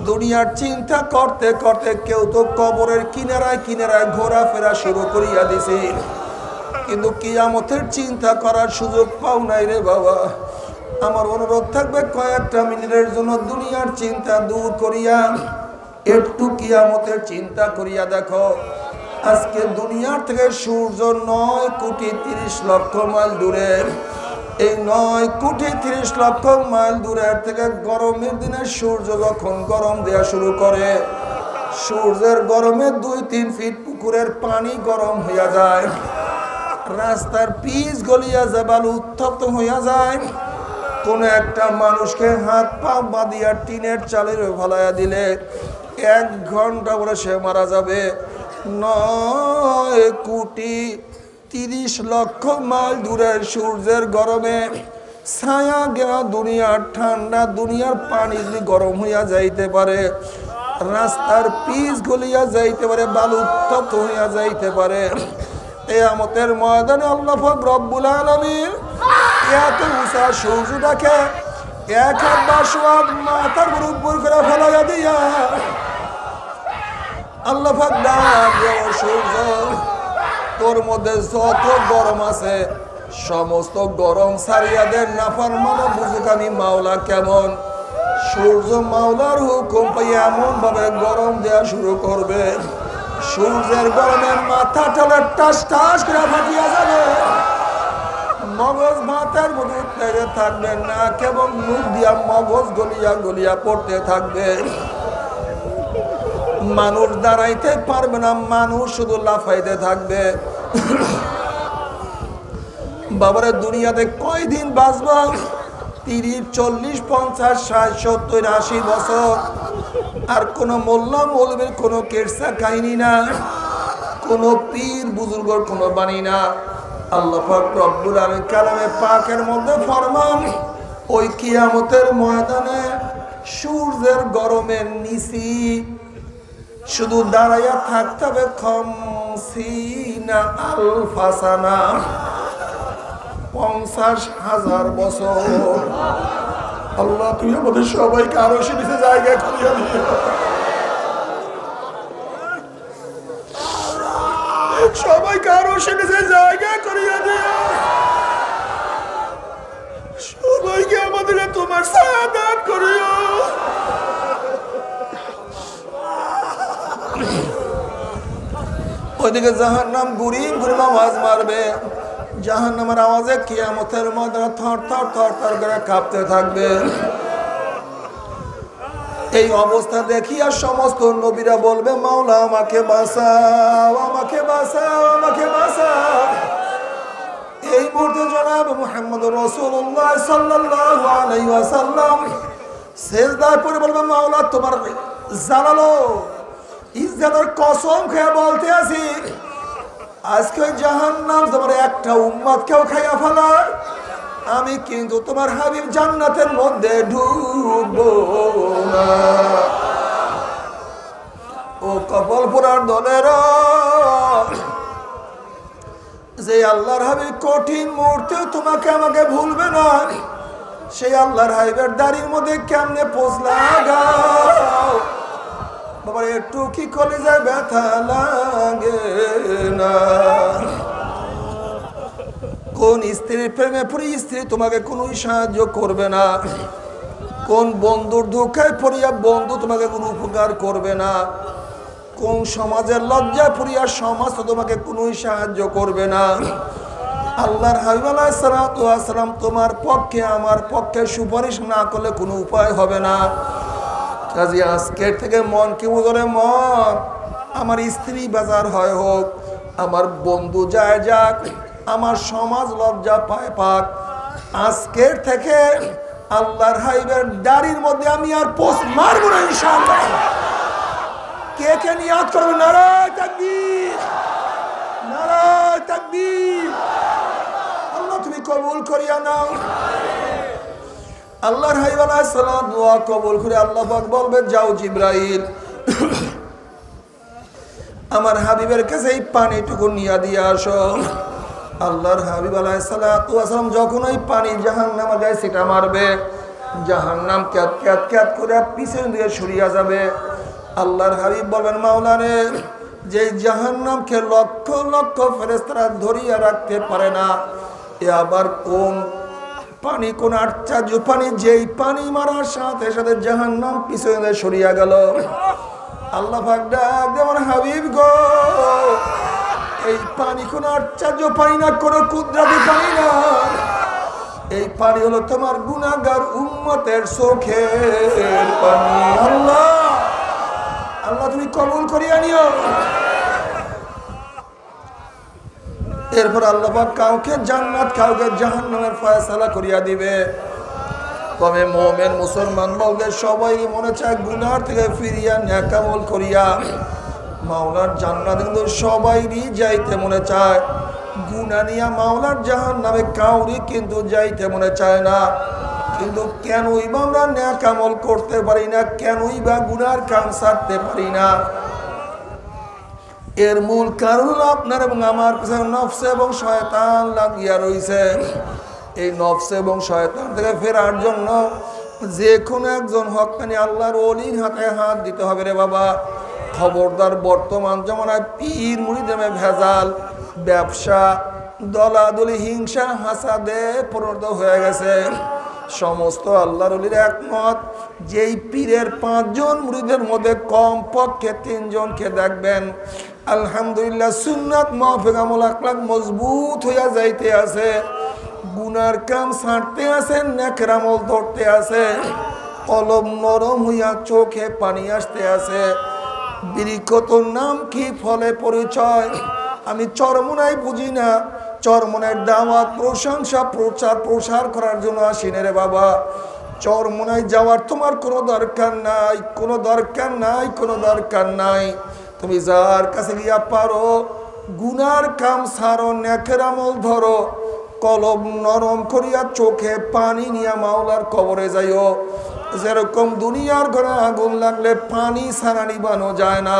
দুনিয়ার চিন্তা করতে করতে কেউ তো কবরের কিনারায় কিনারায় ঘোরাফেরা শুরু করিয়া দিছে, কিন্তু কিয়ামতের চিন্তা করার সুযোগ পাও নাই রে বাবা। আমার অনুরোধ থাকবে, কয়েকটা মিনিটের জন্য দুনিয়ার চিন্তা দূর করিয়া একটু কিয়ামতের চিন্তা করিয়া দেখো। আজকে দুনিয়ার থেকে সূর্য 9,30,00,000 মাইল দূরে, এই 9,30,00,000 মাইল দূরের থেকে গরমের দিনে সূর্য যখন গরম দেয়া শুরু করে, সূর্যের গরমে 2-3 ফিট পুকুরের পানি গরম হইয়া যায়, রাস্তার পিচ গলিয়া যায়, বালু উত্তপ্ত হইয়া যায়। কোন একটা মানুষকে হাত পা বাঁধিয়া টিনের চালের ফেলাইয়া দিলে 1 ঘন্টা পরে সে মারা যাবে। 9,30,00,000 মাইল দূরের সূর্যের গরমে ছায়া গেয়া দুনিয়ার ঠান্ডা, দুনিয়ার পানি যদি গরম হইয়া যাইতে পারে, রাস্তার পিচ গলিয়া যাইতে পারে, বালু উত্তপ্ত হইয়া যাইতে পারে, কিয়ামতের ময়দানে আল্লাহ পাক রব্বুল আলামিন এত উঁচা সূর্যটাকে 1 হাত বা সোয়াদ মাথার উপর করে ফেলাইয়া দিয়া আল্লাহ পাক ডাক দেয়, সূর্য তোর মধ্যে যত গরম আছে সমস্ত গরম ছাড়িয়া দেন, নাফরমান বুঝুক আমি মাওলা কেমন। সূর্য মাওলার হুকুম পাই এমন ভাবে গরম দেয়া শুরু করবে, সূর্যের গরমে মাথা টালে টাস টাস করে ফাটিয়া যাবে, মগজ মাথার মধ্যে উঠতে থাকবে না, কেবল মুখ দিয়া মগজ গলিয়া গলিয়া পড়তে থাকবে, মানুষ দাঁড়াইতে পারবে না, মানুষ শুধু লাফাইতে থাকবে। বাবারে, দুনিয়াতে কয়দিন বাঁচবা? 30, 40, 50, 60, 70, 80 বছর। আর কোন মোল্লা মৌলবীর কোন কেরসা কাহিনী না, কোন পীর বুজুর্গর কোন বাণী না। আল্লাহ পাক রব্বুল আলামিন কালামে পাকের মধ্যে ফরমান, ওই কিয়ামতের ময়দানে সূর্যের গরমের নিচে শুধু দাঁড়াইয়া থাকতে হবে 50,000 সানা, 50,000 বছর। আল্লাহ তুমি আমাদের সবাইকে আরো নিচে জায়গায় করিয়া দিও, সবাইকে আরো নিচে জায়গায় করিয়া দিও, সবাইকে আমাদের তোমার সাদাত করিও। ওইদিকে জাহান্নাম গুড়ি গুড়ি আওয়াজ মারবে, জাহান্নামের আওয়াজে কিয়ামতের ময়দানে থর থর থর থর করে কাঁপতে থাকবে। এই অবস্থা দেখিয়া সমস্ত নবীরা বলবে, মাওলা আমাকে বাঁচাও, আমাকে বাঁচাও, আমাকে বাঁচাও। এই মুহূর্তে জনাব মুহাম্মদ রাসূলুল্লাহ সাল্লাল্লাহু আলাইহি ওয়াসাল্লাম সিজদায় পড়ে বলবে, মাওলা তোমার জালালো ইজ্জতের কসম খেয়ে বলতে আছি, আজকে জাহান্নাম তোমার একটা উম্মতকেও খাইয়া ফেলার, আমি কিন্তু তোমার হাবিব জান্নাতের মধ্যে ঢুকবো না। ও কপাল পোড়ার দলেরা, যে আল্লাহর হাবিব কঠিন মুহূর্তে তোমাকে আমাকে ভুলবে না, সেই আল্লাহর হাবিবের দাড়ির মধ্যে কেমনে পোজ লাগাও বাবা, একটু কি কলিজায় ব্যথা লাগে না? কোন স্ত্রীর প্রেমে পড়ে স্ত্রী তোমাকে কোনো সাহায্য করবে না, কোন বন্ধুর ধোঁকায় পড়িয়া বন্ধু তোমাকে কোনো উপকার করবে না, কোন সমাজের লজ্জায় পড়িয়া সমাজ তোমাকে কোনো সাহায্য করবে না। আল্লাহর হাবিব আলাইহিস সালাতু ওয়াস সালাম তোমার পক্ষে আমার পক্ষে সুপারিশ না করলে কোনো উপায় হবে না। কাজে আজকের থেকে মন কি বুঝলে, মন আমার স্ত্রী বাজার হয় হোক, আমার বন্ধু যায় যাক, আমার সমাজ লজ্জা পায় পাক, আজকের থেকে আল্লাহর হাবিবের দাড়ির মধ্যে আমি আর পোস্ট মারব না ইনশাআল্লাহ। কে কে নিয়াত করবে? নারায়ে তাকবীর, নারায়ে তাকবীর। আল্লাহ তুমি কবুল করিয়া নাও। আল্লাহর হাবিব আলাইহিস সালাম দোয়া কবুল করে আল্লাহ পাক বলবেন, যাও জিবরাইল আমার হাবিবের কাছে এই পানিটুকু নিয়ে দিয়ে আসো। আল্লাহর হাবিব আলাইহিস সালাতু ওয়াস সালাম যখন ওই পানি জাহান্নামে যায় সেটা মারবে, জাহান্নাম ক্যাত ক্যাত ক্যাত করে পিছন দিয়ে সরিয়া যাবে। আল্লাহর হাবিব বলবেন, মাওলানা যে জাহান্নামকে লক্ষ লক্ষ ফেরেশতারা ধরিয়া রাখতে পারে না, এ আবার কোন পানি, কোন আশ্চর্য পানি, যেই পানি মারার সাথে সাথে জাহান্নাম পিছনে সরিয়া গেল। আল্লাহ পাক ডাক দেন, আমার হাবিব গো, এই পানি কোন আশ্চর্য পানি না, কোন কুদরতি পানি না, এই পানি হলো তোমার গুনাহগার উম্মতের চোখের পানি। আল্লাহ আল্লাহ তুমি কবুল করিয়া নিও। এরপর আল্লাহ পাক কাউকে জান্নাত কাউকে জাহান্নামের ফয়সালা করিয়া দিবে। তবে মুমিন মুসলমান বলতে সবাই মনে চায় গুনাহ থেকে ফিরিয়া নেক আমল করিয়া মাওলার জান্নাত, কিন্তু সবাইরই যাইতে মনে চায়, গুনাহ নিয়া মাওলার জাহান্নামে কাউরি কিন্তু যাইতে মনে চায় না। কিন্তু কেনই বা আমরা নেক আমল করতে পারি না, কেনই বা গুনার কাম ছাড়তে পারি না? এর মূল কারণ হলো আপনার এবং আমার পিছনে নফস এবং শয়তান লাগিয়া রয়েছে। এই নফস এবং শয়তান থেকে ফেরার জন্য যে কোনো একজন হক্কানি আল্লাহর ওলির হাতে হাত দিতে হবে রে বাবা। খবরদার, বর্তমান জমানায় পীর মুরিদে ভেজাল, ব্যবসা, দলাদলি, হিংসা, হাসাদে পরিণত হয়ে গেছে। সমস্ত আল্লাহর ওলির একমত, যেই পীরের 5 জন মুরিদের মধ্যে কমপক্ষে 3 জনকে দেখবেন আলহামদুলিল্লাহ সুন্নাত মাফিক আমল আখলাক মজবুত হইয়া যাইতে আছে, গুনার কাম ছাড়তে আছে, নেকের আমল ধরতে আছে, কলম নরম হইয়া চোখে পানি আসতে আছে। বিরিকতর নাম কি, ফলে পরিচয় আমি চরমনাই বুঝি না। চরমনের দাওয়াত, প্রশংসা, প্রচার প্রসার করার জন্য আসিনে রে বাবা। চরমনায় যাওয়ার তোমার কোনো দরকার নাই, কোনো দরকার নাই, কোনো দরকার নাই। তুমি যার কাছে গিয়া পারো গুনার কাম ছাড়ো, নেকের আমল ধরো, কলম নরম করিয়া চোখে পানি নিয়া মাওলার কবরে যাইও। যেরকম দুনিয়ার ঘরে আগুন লাগলে পানি ছাড়া নিবানো যায় না,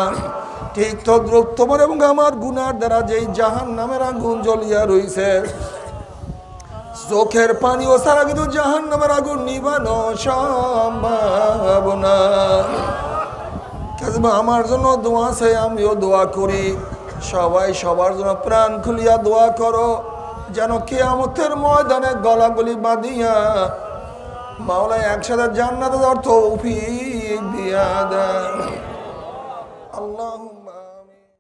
ঠিক তদ্রুপ তোমার এবং আমার গুনার দ্বারা যেই জাহান্নামের আগুন জ্বলিয়া রইছে, চোখের পানিও ছাড়া কিন্তু জাহান্নামের আগুন নিবানো সম্ভব না। আমার জন্য দোয়া চাই, আমিও দোয়া করি, সবাই সবার জন্য প্রাণ খুলিয়া দোয়া করো, যেন কিয়ামতের ময়দানে গলাগলি বাঁধিয়া মাওলা একসাথে জান্নাতে তৌফিক দিয়া দেন। আল্লাহ।